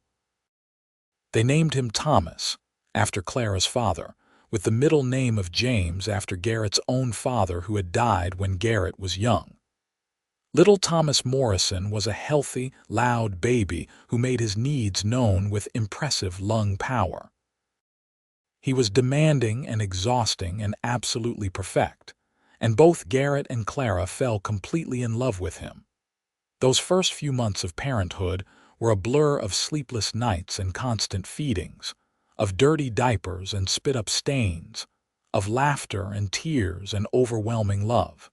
They named him Thomas, after Clara's father, with the middle name of James after Garrett's own father who had died when Garrett was young. Little Thomas Morrison was a healthy, loud baby who made his needs known with impressive lung power. He was demanding and exhausting and absolutely perfect, and both Garrett and Clara fell completely in love with him. Those first few months of parenthood were a blur of sleepless nights and constant feedings, of dirty diapers and spit-up stains, of laughter and tears and overwhelming love.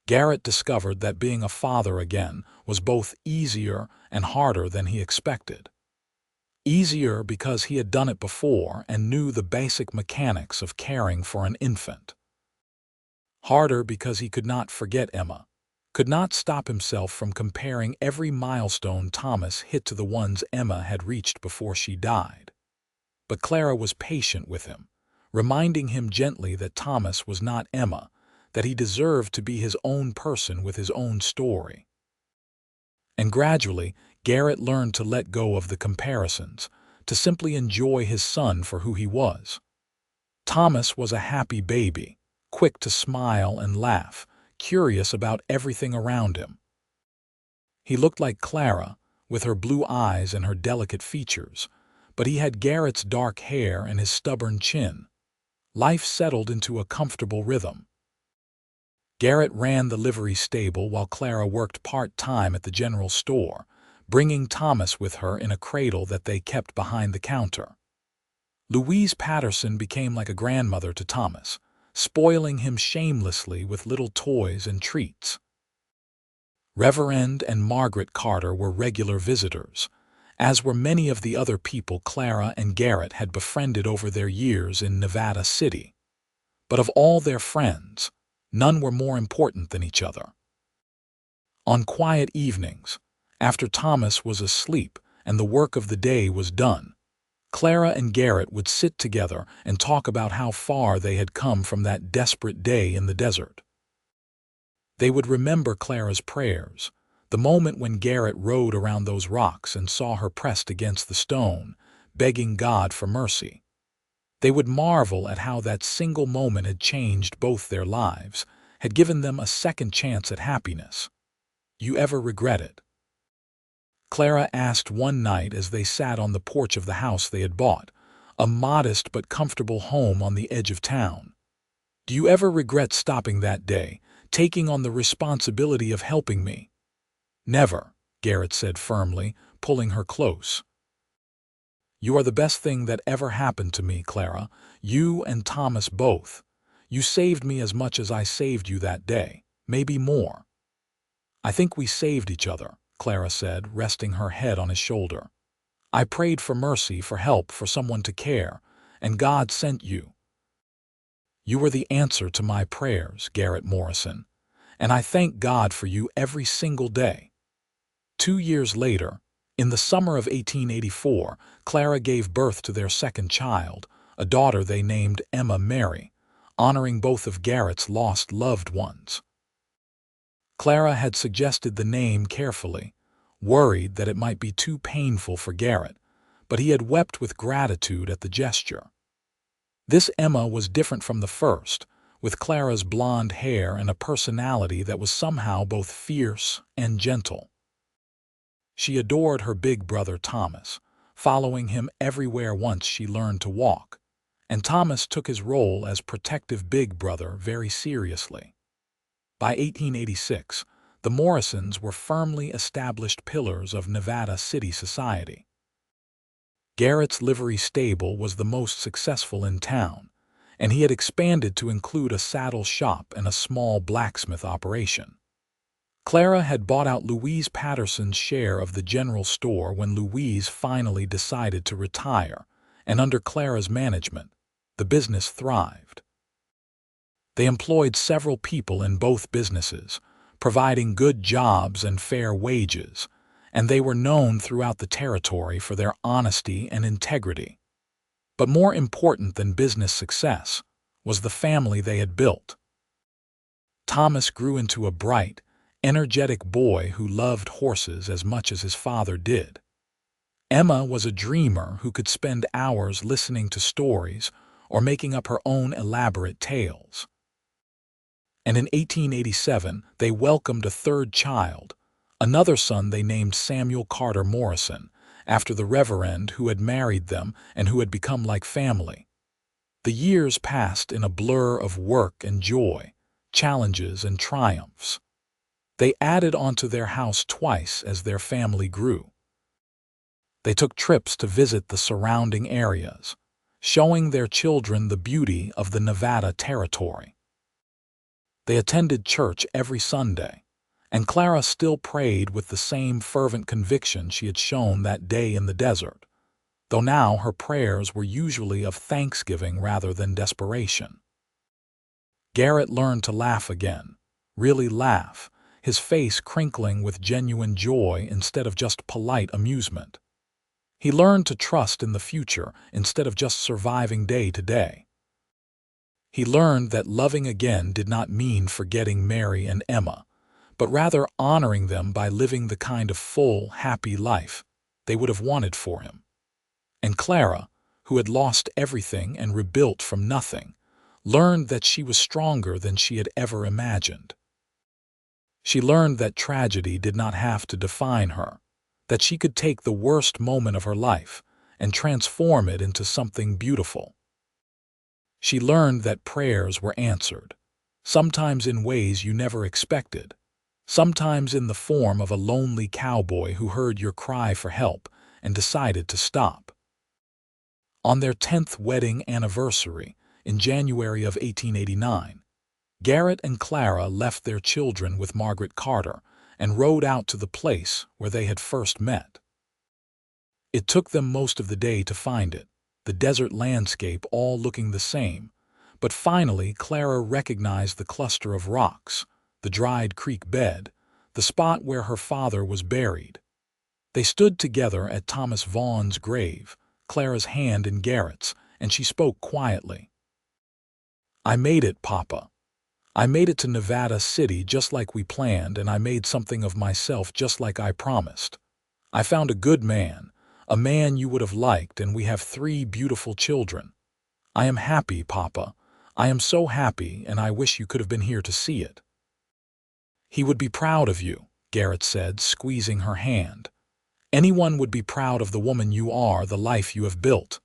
Garrett discovered that being a father again was both easier and harder than he expected. Easier because he had done it before and knew the basic mechanics of caring for an infant. Harder because he could not forget Emma, could not stop himself from comparing every milestone Thomas hit to the ones Emma had reached before she died. But Clara was patient with him, reminding him gently that Thomas was not Emma, that he deserved to be his own person with his own story. And gradually, Garrett learned to let go of the comparisons, to simply enjoy his son for who he was. Thomas was a happy baby, quick to smile and laugh, curious about everything around him. He looked like Clara, with her blue eyes and her delicate features, but he had Garrett's dark hair and his stubborn chin. Life settled into a comfortable rhythm. Garrett ran the livery stable while Clara worked part-time at the general store, bringing Thomas with her in a cradle that they kept behind the counter. Louise Patterson became like a grandmother to Thomas, spoiling him shamelessly with little toys and treats. Reverend and Margaret Carter were regular visitors, as were many of the other people Clara and Garrett had befriended over their years in Nevada City. But of all their friends, none were more important than each other. On quiet evenings, after Thomas was asleep and the work of the day was done, Clara and Garrett would sit together and talk about how far they had come from that desperate day in the desert. They would remember Clara's prayers, the moment when Garrett rode around those rocks and saw her pressed against the stone, begging God for mercy. They would marvel at how that single moment had changed both their lives, had given them a second chance at happiness. "You ever regret it?" Clara asked one night as they sat on the porch of the house they had bought, a modest but comfortable home on the edge of town. "Do you ever regret stopping that day, taking on the responsibility of helping me?" "Never," Garrett said firmly, pulling her close. "You are the best thing that ever happened to me, Clara. You and Thomas both. You saved me as much as I saved you that day, maybe more." "I think we saved each other," Clara said, resting her head on his shoulder. "I prayed for mercy, for help, for someone to care, and God sent you." "You were the answer to my prayers, Garrett Morrison, and I thank God for you every single day." 2 years later, in the summer of 1884, Clara gave birth to their second child, a daughter they named Emma Mary, honoring both of Garrett's lost loved ones. Clara had suggested the name carefully, worried that it might be too painful for Garrett, but he had wept with gratitude at the gesture. This Emma was different from the first, with Clara's blonde hair and a personality that was somehow both fierce and gentle. She adored her big brother Thomas, following him everywhere once she learned to walk, and Thomas took his role as protective big brother very seriously. By 1886, the Morrisons were firmly established pillars of Nevada City society. Garrett's livery stable was the most successful in town, and he had expanded to include a saddle shop and a small blacksmith operation. Clara had bought out Louise Patterson's share of the general store when Louise finally decided to retire, and under Clara's management, the business thrived. They employed several people in both businesses, providing good jobs and fair wages, and they were known throughout the territory for their honesty and integrity. But more important than business success was the family they had built. Thomas grew into a bright, energetic boy who loved horses as much as his father did. Emma was a dreamer who could spend hours listening to stories or making up her own elaborate tales. And in 1887, they welcomed a third child, another son they named Samuel Carter Morrison, after the Reverend who had married them and who had become like family. The years passed in a blur of work and joy, challenges and triumphs. They added onto their house twice as their family grew. They took trips to visit the surrounding areas, showing their children the beauty of the Nevada territory. They attended church every Sunday, and Clara still prayed with the same fervent conviction she had shown that day in the desert, though now her prayers were usually of thanksgiving rather than desperation. Garrett learned to laugh again, really laugh, his face crinkling with genuine joy instead of just polite amusement. He learned to trust in the future instead of just surviving day to day. He learned that loving again did not mean forgetting Mary and Emma, but rather honoring them by living the kind of full, happy life they would have wanted for him. And Clara, who had lost everything and rebuilt from nothing, learned that she was stronger than she had ever imagined. She learned that tragedy did not have to define her, that she could take the worst moment of her life and transform it into something beautiful. She learned that prayers were answered, sometimes in ways you never expected, sometimes in the form of a lonely cowboy who heard your cry for help and decided to stop. On their 10th wedding anniversary, in January of 1889, Garrett and Clara left their children with Margaret Carter and rode out to the place where they had first met. It took them most of the day to find it, the desert landscape all looking the same, but finally Clara recognized the cluster of rocks, the dried creek bed, the spot where her father was buried. They stood together at Thomas Vaughn's grave, Clara's hand in Garrett's, and she spoke quietly. "I made it, Papa. I made it to Nevada City just like we planned, and I made something of myself just like I promised. I found a good man, a man you would have liked, and we have 3 beautiful children. I am happy, Papa. I am so happy, and I wish you could have been here to see it." "He would be proud of you," Garrett said, squeezing her hand. "Anyone would be proud of the woman you are, the life you have built."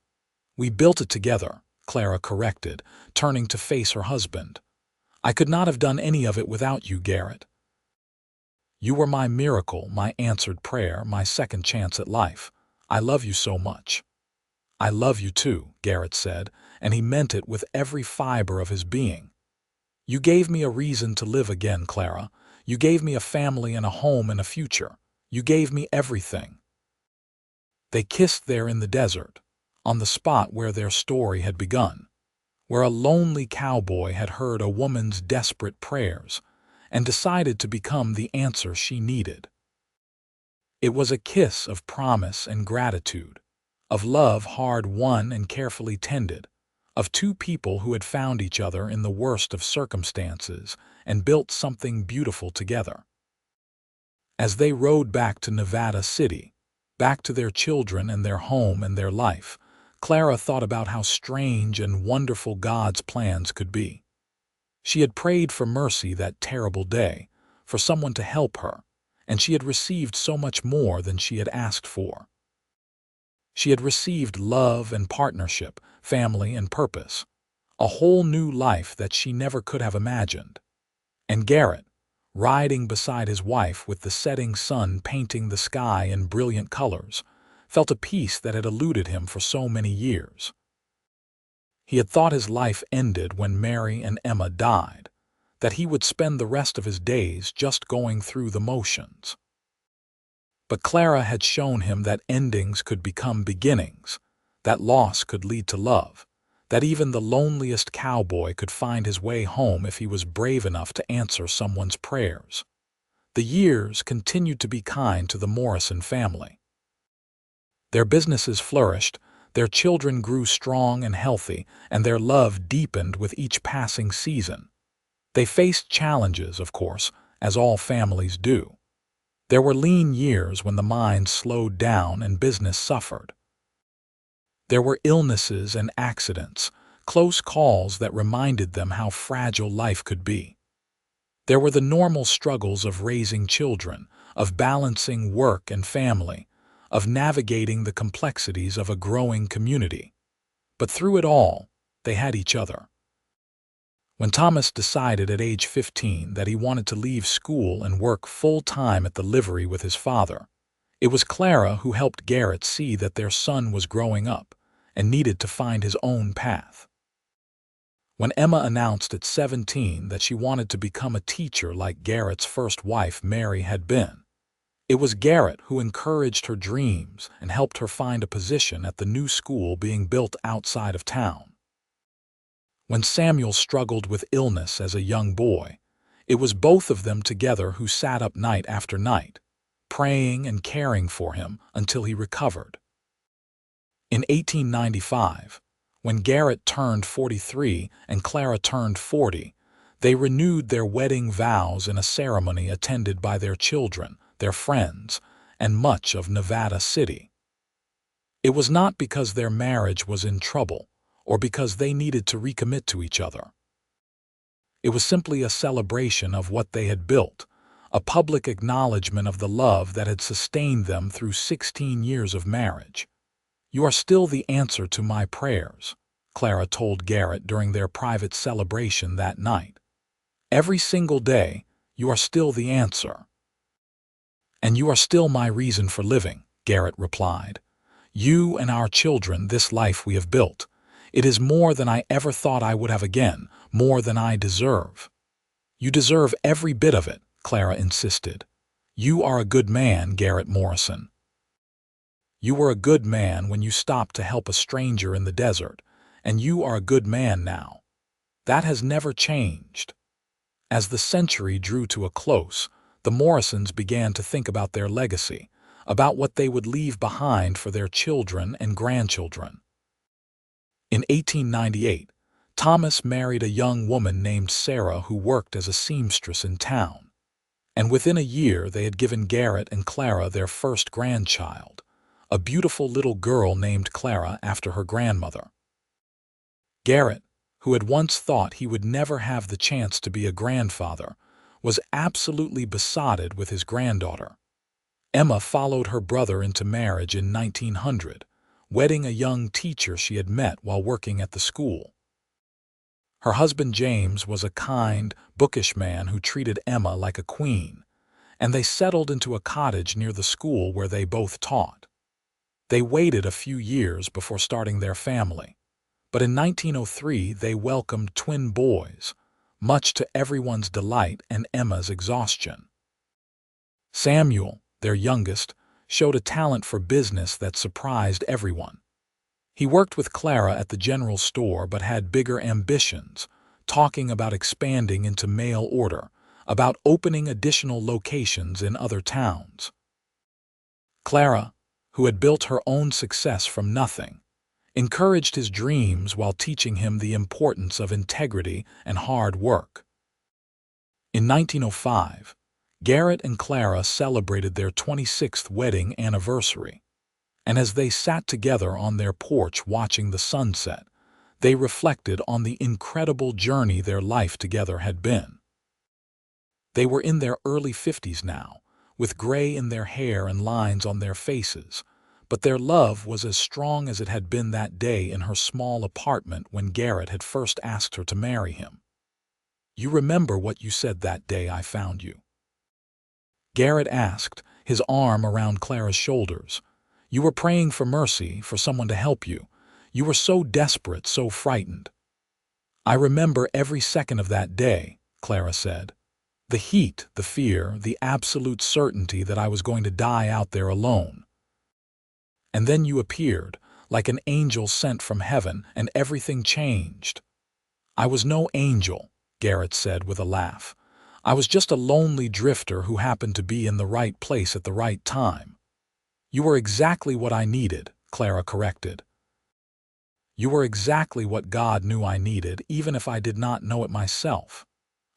"We built it together," Clara corrected, turning to face her husband. "I could not have done any of it without you, Garrett. You were my miracle, my answered prayer, my second chance at life. I love you so much." "I love you too," Garrett said, and he meant it with every fiber of his being. "You gave me a reason to live again, Clara. You gave me a family and a home and a future. You gave me everything." They kissed there in the desert, on the spot where their story had begun, where a lonely cowboy had heard a woman's desperate prayers and decided to become the answer she needed. It was a kiss of promise and gratitude, of love hard-won and carefully tended, of 2 people who had found each other in the worst of circumstances and built something beautiful together. As they rode back to Nevada City, back to their children and their home and their life, Clara thought about how strange and wonderful God's plans could be. She had prayed for mercy that terrible day, for someone to help her, and she had received so much more than she had asked for. She had received love and partnership, family and purpose, a whole new life that she never could have imagined. And Garrett, riding beside his wife with the setting sun painting the sky in brilliant colors, felt a peace that had eluded him for so many years. He had thought his life ended when Mary and Emma died, that he would spend the rest of his days just going through the motions. But Clara had shown him that endings could become beginnings, that loss could lead to love, that even the loneliest cowboy could find his way home if he was brave enough to answer someone's prayers. The years continued to be kind to the Morrison family. Their businesses flourished, their children grew strong and healthy, and their love deepened with each passing season. They faced challenges, of course, as all families do. There were lean years when the mind slowed down and business suffered. There were illnesses and accidents, close calls that reminded them how fragile life could be. There were the normal struggles of raising children, of balancing work and family, of navigating the complexities of a growing community. But through it all, they had each other. When Thomas decided at age 15 that he wanted to leave school and work full-time at the livery with his father, it was Clara who helped Garrett see that their son was growing up and needed to find his own path. When Emma announced at 17 that she wanted to become a teacher like Garrett's first wife Mary had been, it was Garrett who encouraged her dreams and helped her find a position at the new school being built outside of town. When Samuel struggled with illness as a young boy, it was both of them together who sat up night after night, praying and caring for him until he recovered. In 1895, when Garrett turned 43 and Clara turned 40, they renewed their wedding vows in a ceremony attended by their children, their friends, and much of Nevada City. It was not because their marriage was in trouble or because they needed to recommit to each other. It was simply a celebration of what they had built, a public acknowledgement of the love that had sustained them through 16 years of marriage. "You are still the answer to my prayers," Clara told Garrett during their private celebration that night. "Every single day, you are still the answer." "And you are still my reason for living," Garrett replied. "You and our children, this life we have built. It is more than I ever thought I would have again, more than I deserve." "You deserve every bit of it," Clara insisted. "You are a good man, Garrett Morrison. You were a good man when you stopped to help a stranger in the desert, and you are a good man now. That has never changed." As the century drew to a close, the Morrisons began to think about their legacy, about what they would leave behind for their children and grandchildren. In 1898, Thomas married a young woman named Sarah who worked as a seamstress in town. And within a year they had given Garrett and Clara their first grandchild, a beautiful little girl named Clara after her grandmother. Garrett, who had once thought he would never have the chance to be a grandfather, was absolutely besotted with his granddaughter. Emma followed her brother into marriage in 1900, wedding a young teacher she had met while working at the school. Her husband James was a kind, bookish man who treated Emma like a queen, and they settled into a cottage near the school where they both taught. They waited a few years before starting their family, but in 1903 they welcomed twin boys, much to everyone's delight and Emma's exhaustion. Samuel, their youngest, showed a talent for business that surprised everyone. He worked with Clara at the general store but had bigger ambitions, talking about expanding into mail order, about opening additional locations in other towns. Clara, who had built her own success from nothing, encouraged his dreams while teaching him the importance of integrity and hard work. In 1905, Garrett and Clara celebrated their 26th wedding anniversary, and as they sat together on their porch watching the sunset, they reflected on the incredible journey their life together had been. They were in their early 50s now, with gray in their hair and lines on their faces, but their love was as strong as it had been that day in her small apartment when Garrett had first asked her to marry him. "You remember what you said that day I found you?" Garrett asked, his arm around Clara's shoulders. "You were praying for mercy, for someone to help you. You were so desperate, so frightened." "I remember every second of that day," Clara said. "The heat, the fear, the absolute certainty that I was going to die out there alone. And then you appeared, like an angel sent from heaven, and everything changed." "I was no angel," Garrett said with a laugh. "I was just a lonely drifter who happened to be in the right place at the right time." "You were exactly what I needed," Clara corrected. "You were exactly what God knew I needed, even if I did not know it myself.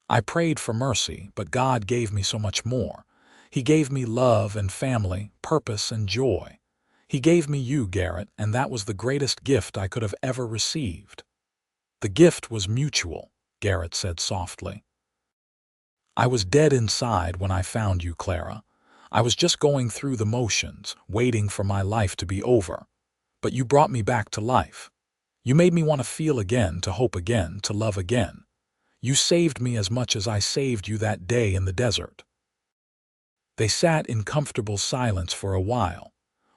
I prayed for mercy, but God gave me so much more. He gave me love and family, purpose and joy. He gave me you, Garrett, and that was the greatest gift I could have ever received." "The gift was mutual," Garrett said softly. "I was dead inside when I found you, Clara. I was just going through the motions, waiting for my life to be over. But you brought me back to life. You made me want to feel again, to hope again, to love again. You saved me as much as I saved you that day in the desert." They sat in comfortable silence for a while,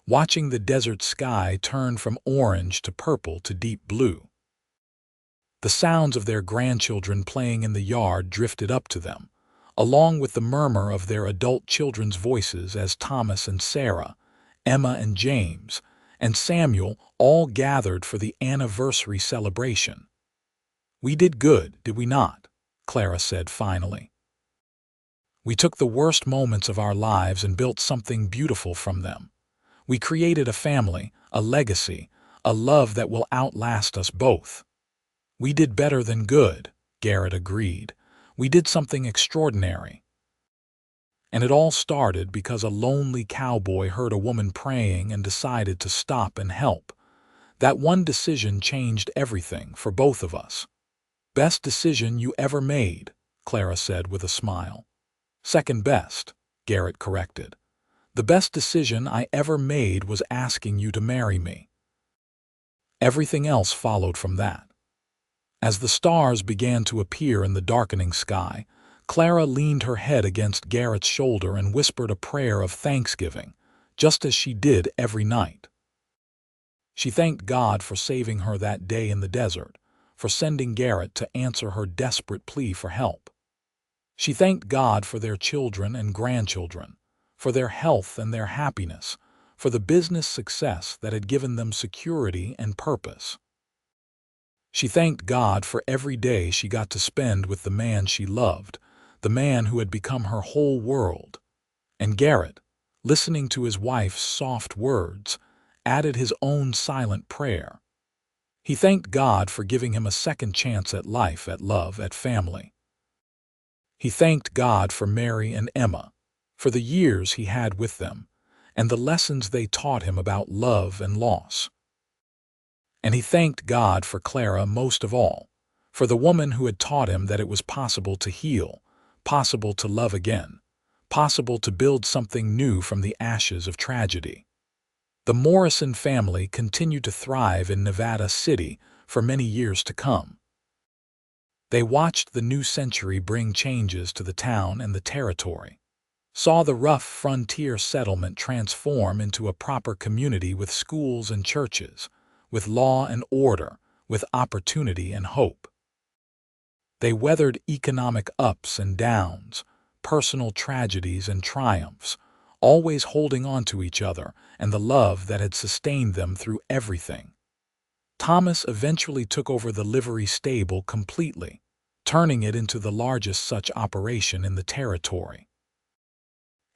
watching the desert sky turn from orange to purple to deep blue. The sounds of their grandchildren playing in the yard drifted up to them, along with the murmur of their adult children's voices as Thomas and Sarah, Emma and James, and Samuel all gathered for the anniversary celebration. "We did good, did we not?" Clara said finally. "We took the worst moments of our lives and built something beautiful from them. We created a family, a legacy, a love that will outlast us both." "We did better than good," Garrett agreed. "We did something extraordinary. And it all started because a lonely cowboy heard a woman praying and decided to stop and help. That one decision changed everything for both of us." "Best decision you ever made," Clara said with a smile. "Second best," Garrett corrected. "The best decision I ever made was asking you to marry me." Everything else followed from that. As the stars began to appear in the darkening sky, Clara leaned her head against Garrett's shoulder and whispered a prayer of thanksgiving, just as she did every night. She thanked God for saving her that day in the desert, for sending Garrett to answer her desperate plea for help. She thanked God for their children and grandchildren, for their health and their happiness, for the business success that had given them security and purpose. She thanked God for every day she got to spend with the man she loved, the man who had become her whole world. And Garrett, listening to his wife's soft words, added his own silent prayer. He thanked God for giving him a second chance at life, at love, at family. He thanked God for Mary and Emma, for the years he had with them, and the lessons they taught him about love and loss. And he thanked God for Clara most of all, for the woman who had taught him that it was possible to heal, possible to love again, possible to build something new from the ashes of tragedy. The Morrison family continued to thrive in Nevada City for many years to come. They watched the new century bring changes to the town and the territory, saw the rough frontier settlement transform into a proper community with schools and churches, with law and order, with opportunity and hope. They weathered economic ups and downs, personal tragedies and triumphs, always holding on to each other and the love that had sustained them through everything. Thomas eventually took over the livery stable completely, turning it into the largest such operation in the territory.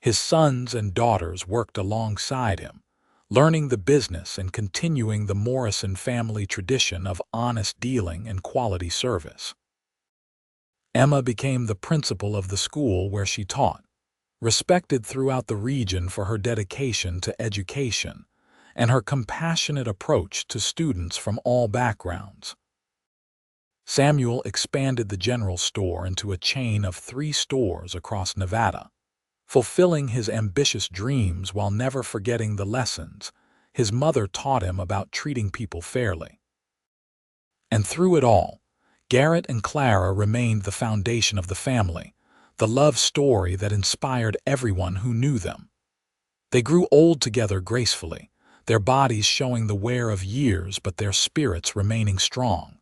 His sons and daughters worked alongside him, learning the business and continuing the Morrison family tradition of honest dealing and quality service. Emma became the principal of the school where she taught, respected throughout the region for her dedication to education and her compassionate approach to students from all backgrounds. Samuel expanded the general store into a chain of 3 stores across Nevada, fulfilling his ambitious dreams while never forgetting the lessons his mother taught him about treating people fairly. And through it all, Garrett and Clara remained the foundation of the family, the love story that inspired everyone who knew them. They grew old together gracefully, their bodies showing the wear of years but their spirits remaining strong.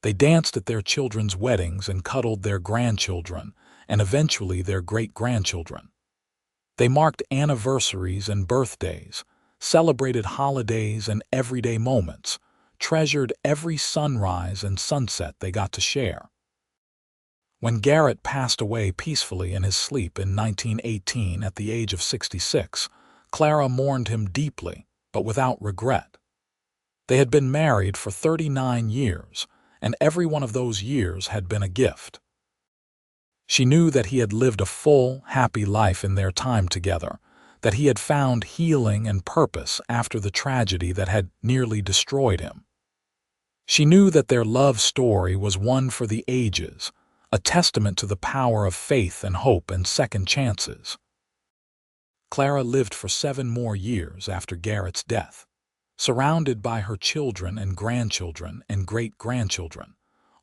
They danced at their children's weddings and cuddled their grandchildren and eventually their great-grandchildren. They marked anniversaries and birthdays, celebrated holidays and everyday moments, treasured every sunrise and sunset they got to share. When Garrett passed away peacefully in his sleep in 1918 at the age of 66, Clara mourned him deeply, but without regret. They had been married for 39 years, and every one of those years had been a gift. She knew that he had lived a full, happy life in their time together, that he had found healing and purpose after the tragedy that had nearly destroyed him. She knew that their love story was one for the ages, a testament to the power of faith and hope and second chances. Clara lived for 7 more years after Garrett's death, surrounded by her children and grandchildren and great-grandchildren,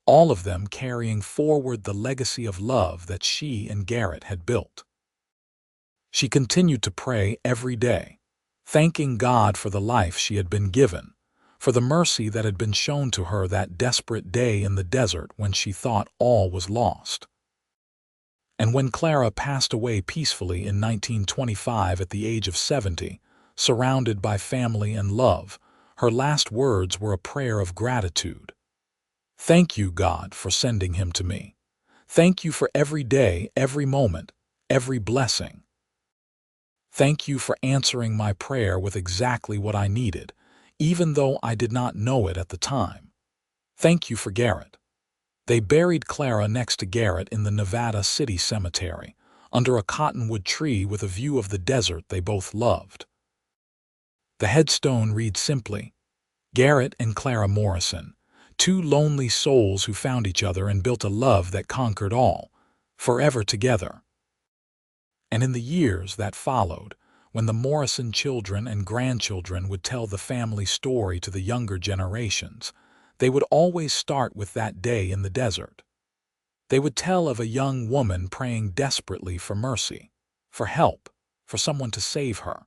all of them carrying forward the legacy of love that she and Garrett had built. She continued to pray every day, thanking God for the life she had been given, for the mercy that had been shown to her that desperate day in the desert when she thought all was lost. And when Clara passed away peacefully in 1925 at the age of 70, surrounded by family and love, her last words were a prayer of gratitude. "Thank you, God, for sending him to me. Thank you for every day, every moment, every blessing. Thank you for answering my prayer with exactly what I needed, even though I did not know it at the time. Thank you for Garrett." They buried Clara next to Garrett in the Nevada City Cemetery, under a cottonwood tree with a view of the desert they both loved. The headstone reads simply, "Garrett and Clara Morrison, two lonely souls who found each other and built a love that conquered all, forever together." And in the years that followed, when the Morrison children and grandchildren would tell the family story to the younger generations, they would always start with that day in the desert. They would tell of a young woman praying desperately for mercy, for help, for someone to save her.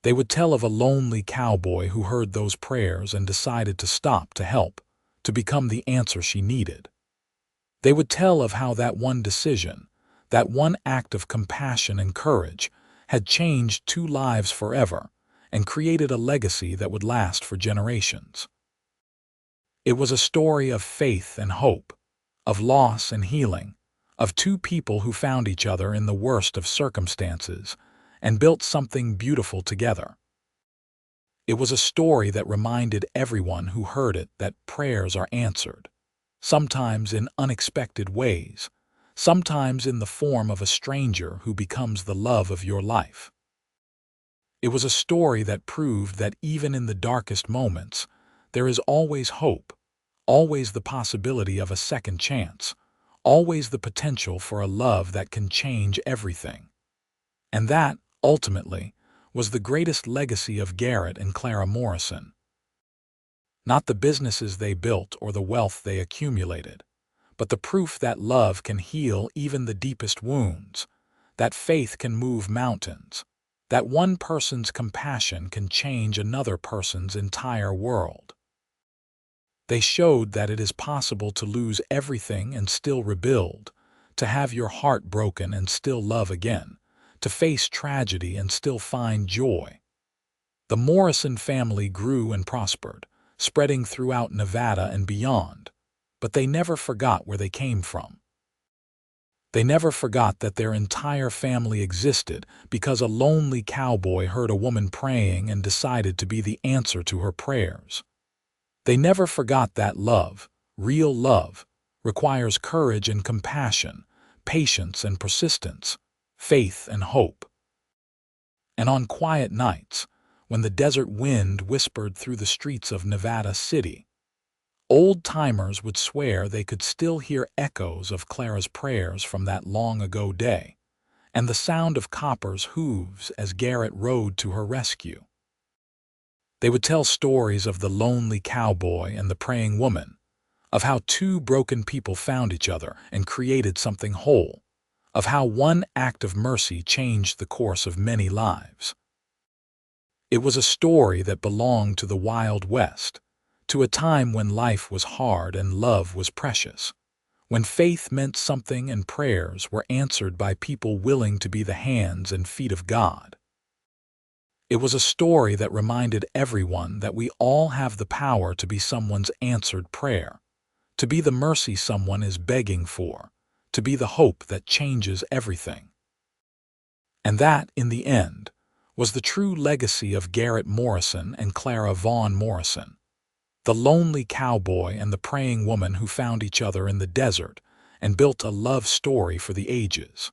They would tell of a lonely cowboy who heard those prayers and decided to stop to help, to become the answer she needed. They would tell of how that one decision, that one act of compassion and courage, had changed two lives forever and created a legacy that would last for generations. It was a story of faith and hope, of loss and healing, of two people who found each other in the worst of circumstances and built something beautiful together. It was a story that reminded everyone who heard it that prayers are answered, sometimes in unexpected ways, sometimes in the form of a stranger who becomes the love of your life. It was a story that proved that even in the darkest moments, there is always hope, always the possibility of a second chance, always the potential for a love that can change everything. And that, ultimately, was the greatest legacy of Garrett and Clara Morrison. Not the businesses they built or the wealth they accumulated, but the proof that love can heal even the deepest wounds, that faith can move mountains, that one person's compassion can change another person's entire world. They showed that it is possible to lose everything and still rebuild, to have your heart broken and still love again, to face tragedy and still find joy. The Morrison family grew and prospered, spreading throughout Nevada and beyond, but they never forgot where they came from. They never forgot that their entire family existed because a lonely cowboy heard a woman praying and decided to be the answer to her prayers. They never forgot that love, real love, requires courage and compassion, patience and persistence, faith and hope. And on quiet nights, when the desert wind whispered through the streets of Nevada City, old-timers would swear they could still hear echoes of Clara's prayers from that long-ago day, and the sound of Copper's hooves as Garrett rode to her rescue. They would tell stories of the lonely cowboy and the praying woman, of how two broken people found each other and created something whole, of how one act of mercy changed the course of many lives. It was a story that belonged to the Wild West, to a time when life was hard and love was precious, when faith meant something and prayers were answered by people willing to be the hands and feet of God. It was a story that reminded everyone that we all have the power to be someone's answered prayer, to be the mercy someone is begging for, to be the hope that changes everything. And that, in the end, was the true legacy of Garrett Morrison and Clara Vaughn Morrison, the lonely cowboy and the praying woman who found each other in the desert and built a love story for the ages.